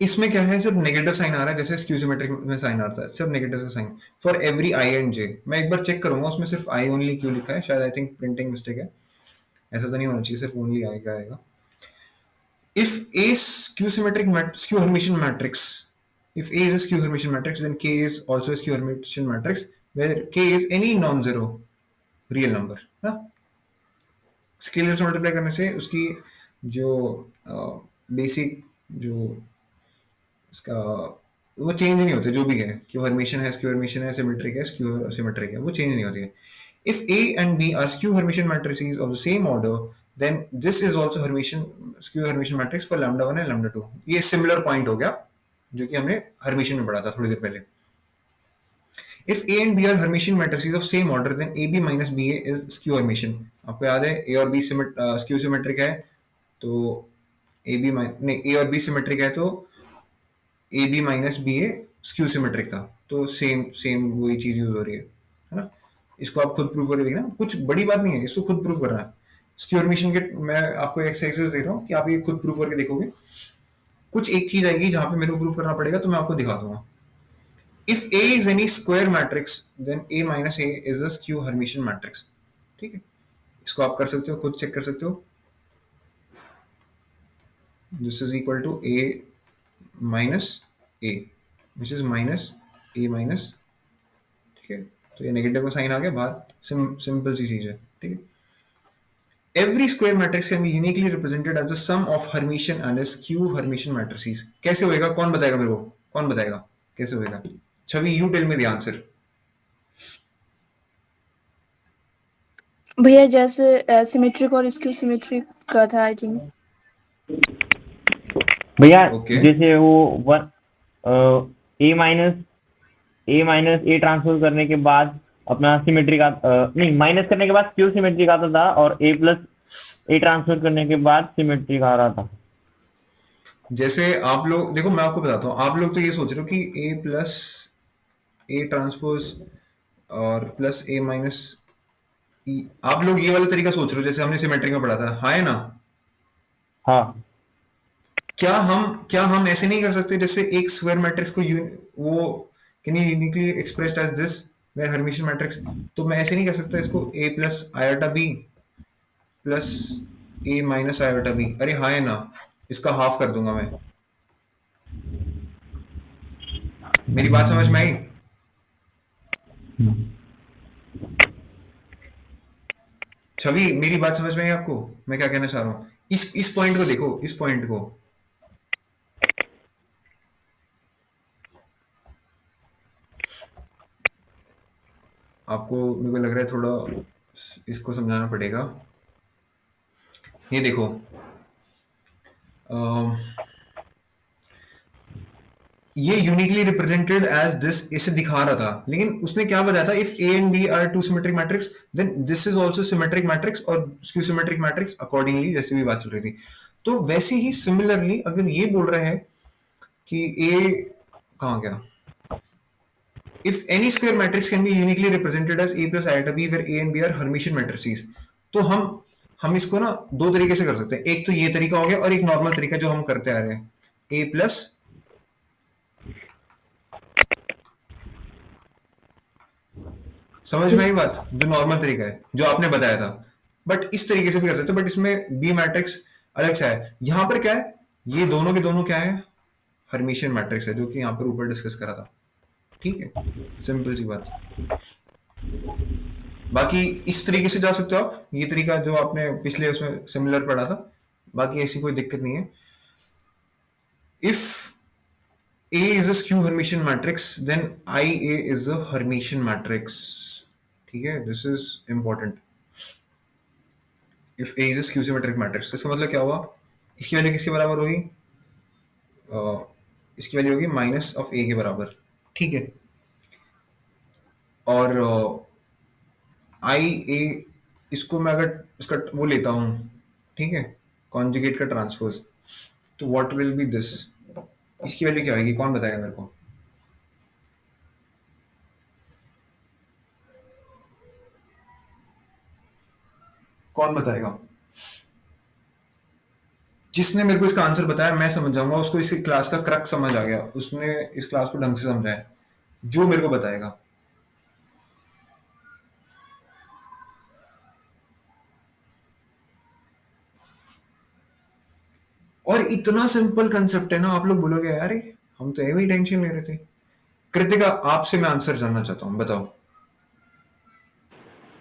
इसमें क्या है, सिर्फ नेगेटिव साइन आ रहा है, जैसे स्क्यू सिमेट्रिक में साइन आता है, सिर्फ नेगेटिव का sign for every I and J. मैं एक बार चेक करूंगा उसमें सिर्फ आई ओनली क्यों लिखा है, शायद आई थिंक प्रिंटिंग मिस्टेक है, ऐसा तो नहीं होना चाहिए, सिर्फ ओनली आई का आएगा। If A is skew Hermitian matrix, if A is a skew Hermitian matrix, then K is also a skew Hermitian matrix, where K is any non-zero real number. ना, स्केलर से multiply करने से उसकी जो basic जो इसका वो change नहीं होते, जो भी है कि वो हर्मिशियन है, स्क्यू हर्मिशियन है, सिमेट्रिक है, स्क्यू सिमेट्रिक है, वो चेंज नहीं होती है। If A and B are skew Hermitian matrices of the same order, then this is also skew Hermitian matrix for lambda 1 and lambda 2. ये सिमिलर पॉइंट हो गया जो कि हमने हर्मिशियन में पढ़ा था थोड़ी देर पहले। If A and B are Hermitian matrices of same order, then AB minus BA is skew Hermitian. आपको याद है A और B skew symmetric है, तो AB नहीं, A और B symmetric है तो AB minus BA skew symmetric था, तो सेम सेम वही चीज यूज हो रही है ना। इसको आप खुद प्रूव करके देखना, कुछ बड़ी बात नहीं है, इसको खुद प्रूव करना है। स्क्यू हर्मिशियन के मैं आपको एक्सरसाइजेस दे रहा हूँ कि आप ये खुद प्रूव करके देखोगे। कुछ एक चीज आएगी जहां पे मेरे को प्रूव करना पड़ेगा, तो मैं आपको दिखा दूंगा। If A is any square matrix, then A minus A is a skew Hermitian matrix, ठीक है। इसको आप कर सकते हो, खुद चेक कर सकते हो। This is equal to A minus A, which is minus A minus, ठीक है। तो ये नेगेटिव का साइन आ गया बाहर, सिंपल सी चीज है, ठीक है। Every square matrix can be uniquely represented as the sum of Hermitian and skew Hermitian matrices. कैसे होएगा? कौन बताएगा मेरे को? कौन बताएगा कैसे होएगा? छवि, you tell me the answer. भैया जैसे सिमेट्रिक और स्क्यू सिमेट्रिक का था आई थिंक। भैया Okay. जैसे वो वन ए माइनस ए ट्रांसफर करने के बाद अपना सिमेट्रिक नहीं, माइनस करने के बाद स्क्यू सिमेट्रिक आता था, और ए प्लस ए ट्रांसफर करने के बाद सिमेट्रिक आ रहा था। जैसे आप लोग देखो, मैं आपको बताता हूँ, आप लोग तो ये सोच रहे हो कि A प्लस ए ट्रांसपोज और प्लस A माइनस ई, आप लोग ये वाला तरीका सोच रहे हो जैसे हमने सिमेट्रिक में पढ़ा था, हाँ है ना? हाँ, क्या हम ऐसे नहीं कर सकते जैसे एक स्क्वायर मैट्रिक्स को वो can uniquely expressed as this where Hermitian matrix, तो मैं ऐसे नहीं कर सकता इसको A plus iota B plus A minus iota B, अरे हाँ है ना, इसका हाफ कर दूंगा मैं। मेरी बात समझ में आई? छवि, मेरी बात समझ में आई आपको? मैं क्या कहना चाह रहा हूँ, इस पॉइंट को देखो, इस पॉइंट को। आपको मेरे को लग रहा है थोड़ा इसको समझाना पड़ेगा। ये देखो, अ, ये यूनिकली रिप्रेजेंटेड एज दिस इसे दिखा रहा था, लेकिन उसने क्या बताया था, if A and B are two symmetric matrix then this is also symmetric matrix और स्क्यू सिमेट्रिक मैट्रिक्स अकॉर्डिंगली, जैसे भी बात चल रही थी। तो वैसे ही सिमिलरली अगर ये बोल रहे हैं कि ए कहाँ गया, if any square matrix can be uniquely represented as a plus iota b where a and b are Hermitian matrices, तो हम इसको ना दो तरीके से कर सकते हैं। एक तो ये तरीका हो गया और एक नॉर्मल तरीका जो हम करते आ रहे हैं, a प्लस समझ में आई बात, जो नॉर्मल तरीका है जो आपने बताया था। बट इस तरीके से भी कर सकते हो, बट इसमें बी मैट्रिक्स अलग से है। यहां पर क्या है, ये दोनों के दोनों क्या है, हर्मिशियन मैट्रिक्स है, जो कि यहाँ पर ऊपर डिस्कस करा था। ठीक है, सिंपल सी बात। बाकी इस तरीके से जा सकते हो आप, ये तरीका जो आपने पिछले उसमें सिमिलर पढ़ा था, बाकी ऐसी कोई दिक्कत नहीं है। If A is a skew Hermitian matrix, then IA is a Hermitian matrix. ठीक है, this is important. If A is a skew symmetric matrix, तो इसका मतलब क्या हुआ, इसकी वैल्यू किसके बराबर होगी, इसकी वैल्यू होगी माइनस ऑफ A के बराबर। ठीक है, और आई ए, इसको मैं अगर इसका वो लेता हूँ, ठीक है, कॉन्जुगेट का ट्रांसपोज, तो व्हाट विल बी दिस, इसकी वैल्यू क्या होगी, कौन बताएगा मेरे को? कौन बताएगा? जिसने मेरे को इसका आंसर बताया मैं समझ जाऊंगा, उसको इस क्लास का क्रक समझ आ गया, उसने इस क्लास को ढंग से समझा है, जो मेरे को बताएगा। और इतना सिंपल कंसेप्ट है ना, आप लोग बोलोगे अरे हम तो एवं ही टेंशन ले रहे थे। कृतिका, आपसे मैं आंसर जानना चाहता हूँ, बताओ।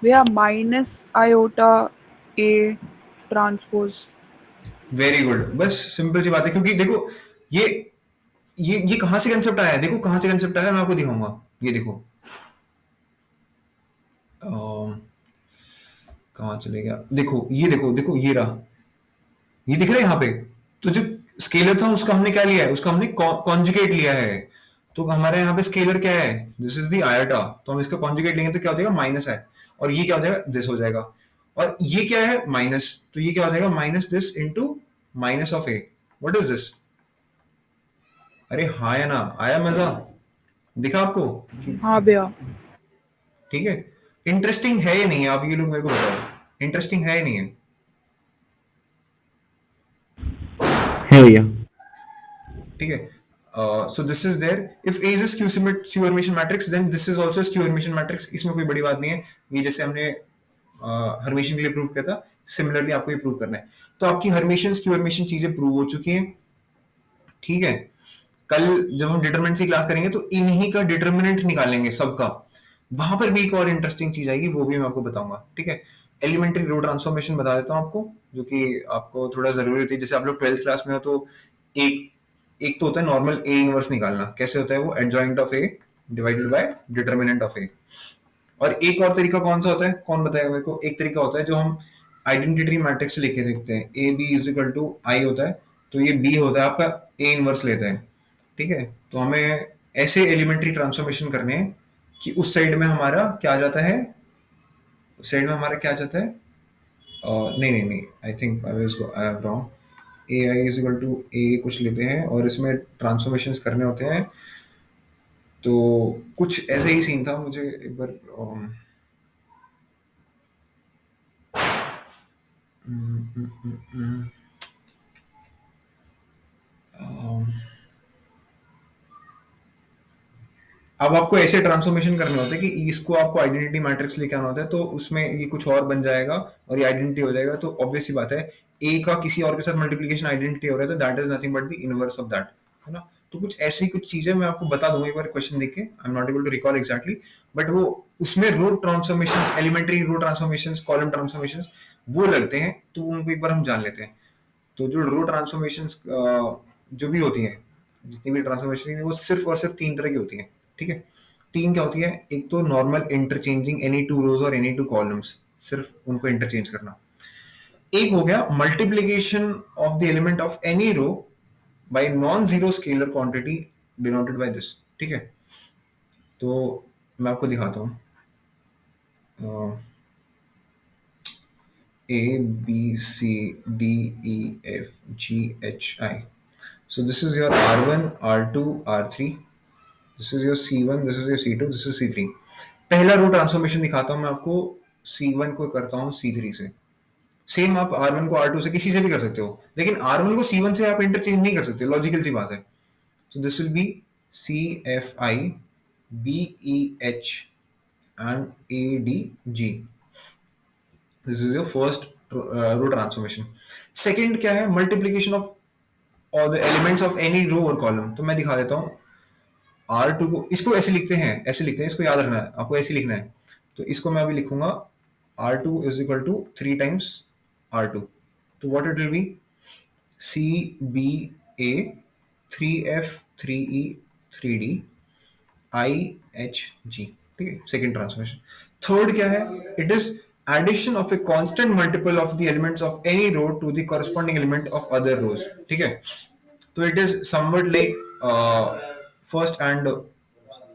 भैया minus iota A transpose. Very good, बस सिंपल सी बात है, क्योंकि देखो ये ये कहां से कंसेप्ट आया है, देखो कहां से कंसेप्ट आया है, मैं आपको दिखाऊंगा। ये देखो, कहां चले गया, देखो ये देखो, देखो ये रहा, ये दिख रहा है यहाँ पे। तो जो स्केलर था उसका हमने क्या लिया है, उसका हमने कॉन्जुगेट लिया है। तो हमारे यहाँ पे स्केलर क्या है, दिस इज द आयोटा, तो हम इसका कॉन्जुगेट लेंगे तो क्या हो जाएगा, माइनस है, और ये क्या हो जाएगा, दिस हो जाएगा। और ये क्या है, माइनस, तो ये क्या हो जाएगा, minus this into minus of A. What is this? अरे हाँ या ना, आया मजा, दिखा आपको? हाँ भैया। ठीक है, इंटरेस्टिंग है या नहीं है, आप ये लोग मेरे को बताओ, इंटरेस्टिंग है या नहीं है? है भैया। ठीक है, so this is there. If A is a skew Hermitian matrix, then this is also a skew Hermitian matrix. इसमें कोई बड़ी बात नहीं है, ये जैसे हमने हर्मिशियन के लिए प्रूव किया था, सिमिलरली आपको ये प्रूव करना है। तो आपकी हर्मिशियन स्क्यू हर्मिशियन चीजें प्रूव हो चुकी हैं। ठीक है, कल जब हम डिटरमिनेंट की क्लास करेंगे तो इन्हीं का डिटरमिनेंट निकालेंगे सबका, वहां पर भी एक और इंटरेस्टिंग चीज आएगी, वो भी मैं आपको बताऊंगा। ठीक है, एलिमेंट्री रो ट्रांसफॉर्मेशन बता देता हूँ आपको, जो कि आपको थोड़ा जरूरी होती है। जैसे आप लोग 12th क्लास में हो तो एक एक तो होता है नॉर्मल ए इनवर्स निकालना, कैसे होता है वो, adjoint of A divided by determinant of A. और एक और तरीका कौन सा होता है, कौन बताएगा मेरे को? एक तरीका होता है जो हम आइडेंटिटी मैट्रिक्स से लिखे देखते हैं, A B is equal to I होता है, तो ये बी होता है आपका ए इनवर्स लेते हैं। ठीक है, तो हमें ऐसे एलिमेंट्री ट्रांसफॉर्मेशन करने हैं कि उस साइड में हमारा क्या आ जाता है, उस साइड में हमारा क्या आ जाता है, नहीं नहीं नहीं, I think I am wrong, A I is equal to A कुछ लेते हैं और इसमें ट्रांसफॉर्मेशंस करने होते हैं। तो कुछ ऐसे ही सीन था, मुझे एक बार अब आपको ऐसे ट्रांसफॉर्मेशन करने होते हैं कि इसको आपको आइडेंटिटी मैट्रिक्स लेके आना होता है, तो उसमें ये कुछ और बन जाएगा और ये आइडेंटिटी हो जाएगा। तो ऑब्वियस सी बात है, ए का किसी और के साथ मल्टीप्लिकेशन आइडेंटिटी हो रहा है, तो that is nothing but the inverse of that, है ना। तो कुछ ऐसी कुछ चीजें मैं आपको बता दूंगा एक बार क्वेश्चन देख के, I am not able to recall exactly, but वो उसमें row transformation, elementary row transformation, column transformation वो लगते हैं, तो उनको एक बार हम जान लेते हैं। तो जो रो ट्रांसफॉर्मेशन जो भी होती हैं, जितनी भी ट्रांसफॉर्मेशन वो सिर्फ और सिर्फ तीन तरह की होती हैं। ठीक है, तीन क्या होती है, एक तो normal interchanging any two rows और एनी टू कॉलम्स, सिर्फ उनको इंटरचेंज करना। एक हो गया multiplication of the element of any row by non zero scalar quantity denoted by this. ठीक है, तो मैं आपको दिखाता हूँ। A B C D E F G H I. So this is your R1, R2, R3. This is your C1, this is your C2, this is C3. पहला रो transformation दिखाता हूँ मैं आपको, C1 को करता हूँ C3 से। सेम आप R1 को R2 से किसी से भी कर सकते हो, लेकिन R1 को C1 से आप इंटरचेंज नहीं कर सकते, लॉजिकल सी बात है। So this will be CFI BEH and ADG. This is your first row transformation. Second क्या है, multiplication of all the elements of any row or column. तो मैं दिखा देता हूँ। R2 को, इसको ऐसे लिखते हैं, ऐसे लिखते हैं, इसको याद रखना है, आपको ऐसे लिखना है। तो इसको मैं अभी लिखूंगा R2 is equal to 3 times R2. तो what it will be, CBA 3F 3E 3D IHG। ठीक है, सेकेंड ट्रांसफॉर्मेशन। थर्ड क्या है, it is addition of a constant multiple of the elements of any row to the corresponding element of other rows. ठीक है, तो it is something like first and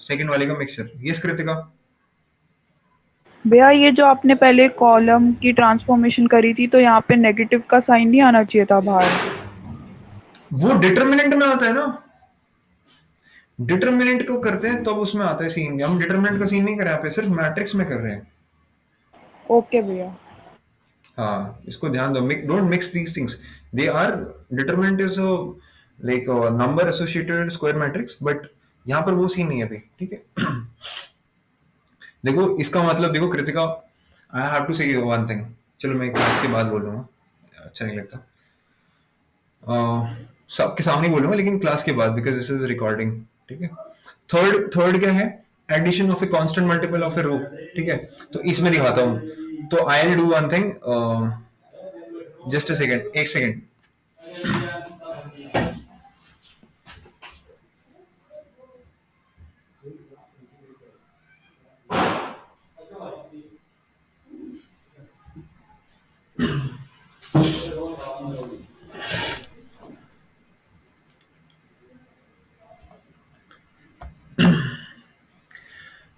second वाले का mixture. Yes Kritika? भैया ये जो आपने पहले कॉलम की ट्रांसफॉर्मेशन करी थी, तो यहाँ पे नेगेटिव का साइन नहीं आना चाहिए था बाहर? वो डिटर्मिनेंट में आता है ना, डिटर्मिनेंट को करते हैं तब उसमें आता है सीन। हम डिटर्मिनेंट का सीन नहीं कर रहे हैं, सिर्फ मैट्रिक्स में कर रहे हैं। ओके भैया। हाँ, इसको ध्यान दो, don't mix these things. They are, determinant is like number associated square matrix, but यहाँ पर वो सीन नहीं है अभी। ठीक है देखो इसका मतलब, देखो कृतिका, आई हैव टू से वन थिंग। चलो मैं क्लास के बाद बोल लूंगा, अच्छा नहीं लगता सबके सामने बोलूंगा, लेकिन क्लास के बाद, बिकॉज दिस इज रिकॉर्डिंग। ठीक है, थर्ड क्या है, addition of a constant multiple of a row. ठीक है, तो इसमें दिखाता हूं। तो I will do one thing, just a second, एक सेकेंड।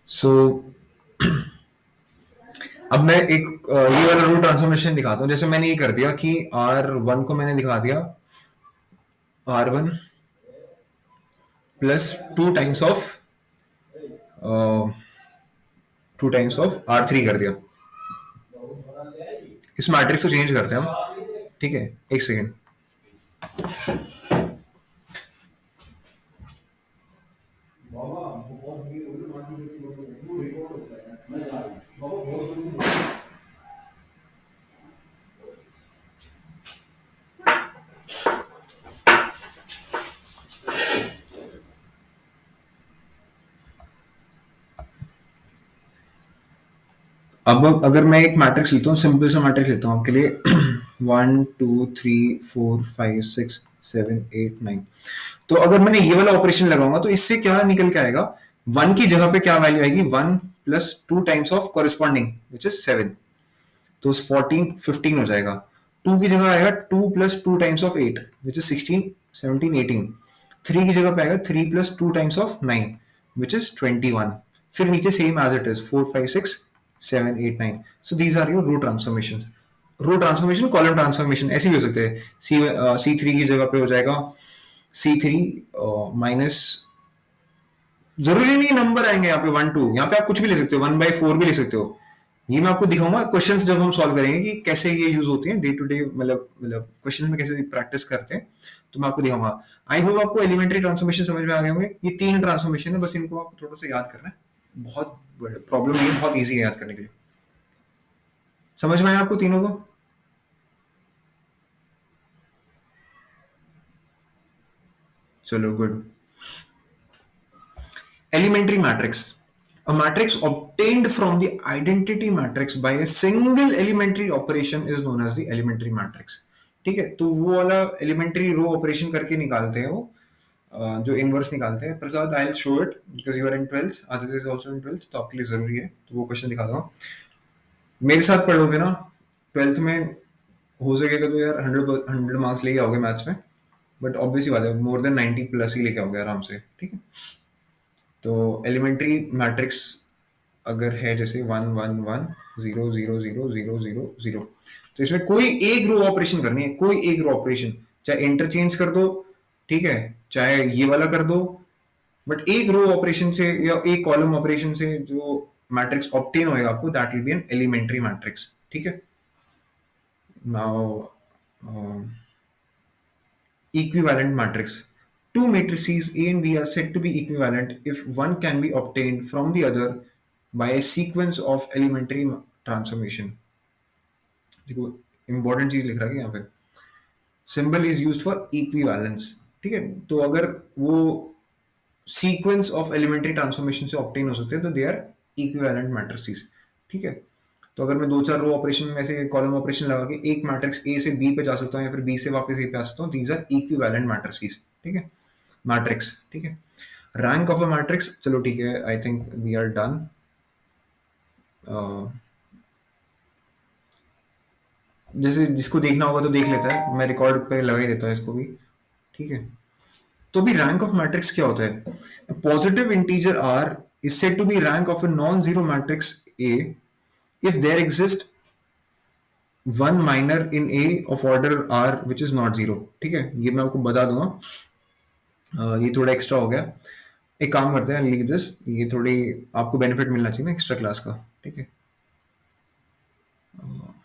सो अब मैं एक ये वाला रो ट्रांसफॉर्मेशन दिखाता हूँ। जैसे मैंने ये कर दिया कि R1 को मैंने दिखा दिया R1 plus 2 times of R3 कर दिया। इस मैट्रिक्स को चेंज करते हैं हम। ठीक है, एक सेकेंड। अब अगर मैं एक मैट्रिक्स लेता हूँ, सिंपल सा मैट्रिक्स लेता हूँ आपके लिए 1 2 3 4 5 6 7 8 9। तो अगर मैंने ये वाला ऑपरेशन लगाऊंगा तो इससे क्या निकल के आएगा, 1 की जगह पे क्या वैल्यू आएगी, 1 plus 2 times of corresponding which is 7, तो 14 15 हो जाएगा। 2 की जगह आएगा 2 प्लस 2 टाइम्स ऑफ 8 विच इज 16 17 18। 3 की जगह पे आएगा 3 प्लस 2 टाइम्स ऑफ 9 विच इज 21। फिर नीचे same as it is 4 5 6 7 8 9। So these are your row transformation. Row transformation, column transformation ऐसे भी हो सकते हैं। C3 की जगह पे हो जाएगा C3 माइनस, जरूरी नहीं नंबर आएंगे यहाँ पे 1 2, यहाँ पे आप कुछ भी ले सकते हो, 1/4 भी ले सकते हो। ये मैं आपको दिखाऊंगा क्वेश्चंस जब हम सॉल्व करेंगे कि कैसे ये यूज होती है डे टू डे, मतलब क्वेश्चंस में कैसे प्रैक्टिस करते हैं, तो मैं आपको दिखाऊंगा। आई होप आपको एलिमेंट्री ट्रांसफॉर्मेशन समझ में आ गए होंगे। ये 3 ट्रांसफॉर्मेशन है, बस इनको आपको थोड़ा सा याद करना है। बहुत प्रॉब्लम नहीं है, बहुत ईजी है याद करने के लिए। समझ में आया आपको तीनों को? चलो good. Elementary matrix. A matrix obtained from the identity matrix by a single elementary operation is known as the elementary matrix. ठीक है, तो वो वाला elementary row operation करके निकालते हैं वो जो इनवर्स निकालते हैं। Prasad, I will show it because you are in 12th, Aditya is also in 12th, तो आपके लिए जरूरी है, तो वो क्वेश्चन दिखा दूंगा। मेरे साथ पढ़ोगे ना 12th में, हो सकेगा तो यार 100 मार्क्स लेके आओगे मैथ्स में, बट ऑब्वियसली बात है मोर देन 90 प्लस ही लेके आओगे आराम से, ठीक है। तो एलिमेंट्री मैट्रिक्स अगर है जैसे 1 1 1 0 0 0 0 0 0, तो इसमें कोई एक रो ऑपरेशन करनी है, कोई एक रो ऑपरेशन, चाहे इंटरचेंज कर दो, ठीक है, चाहे ये वाला कर दो, बट एक रो ऑपरेशन से या एक कॉलम ऑपरेशन से जो मैट्रिक्स ऑब्टेन होएगा आपको, that will be an elementary matrix, ठीक है। Now equivalent matrix. Two matrices A and B are said to be equivalent if one can be obtained from the other by a sequence of elementary transformation. देखो important चीज लिख रहा है यहाँ पे, symbol is used for equivalence, ठीक है। तो अगर वो सीक्वेंस ऑफ एलिमेंट्री ट्रांसफॉर्मेशन से ऑब्टेन हो सकते हैं तो दे आर इक्विवेलेंट मैट्रिसेस, ठीक है। तो अगर मैं 2-4 रो ऑपरेशन में से कॉलम ऑपरेशन लगा के एक मैट्रिक्स ए से बी पे जा सकता हूँ या फिर बी से वापस ए पे आ सकता हूँ, दीज आर इक्विवेलेंट मैट्रिसेस, ठीक है, मैट्रिक्स, ठीक है। रैंक ऑफ अ मैट्रिक्स, चलो ठीक है, I think we are done. जैसे जिसको देखना होगा तो देख लेता है, मैं रिकॉर्ड पे लगा ही देता हूँ इसको भी, ठीक है। तो भी रैंक ऑफ मैट्रिक्स क्या होता है? Positive integer R is said to be rank of a non zero matrix A if there exists one minor in A of order R which is not zero, ठीक है। ये मैं आपको बता दूंगा, ये थोड़ा एक्स्ट्रा हो गया, एक काम करते हैं, लिख दिस, ये थोड़ी आपको बेनिफिट मिलना चाहिए ना एक्स्ट्रा क्लास का, ठीक है।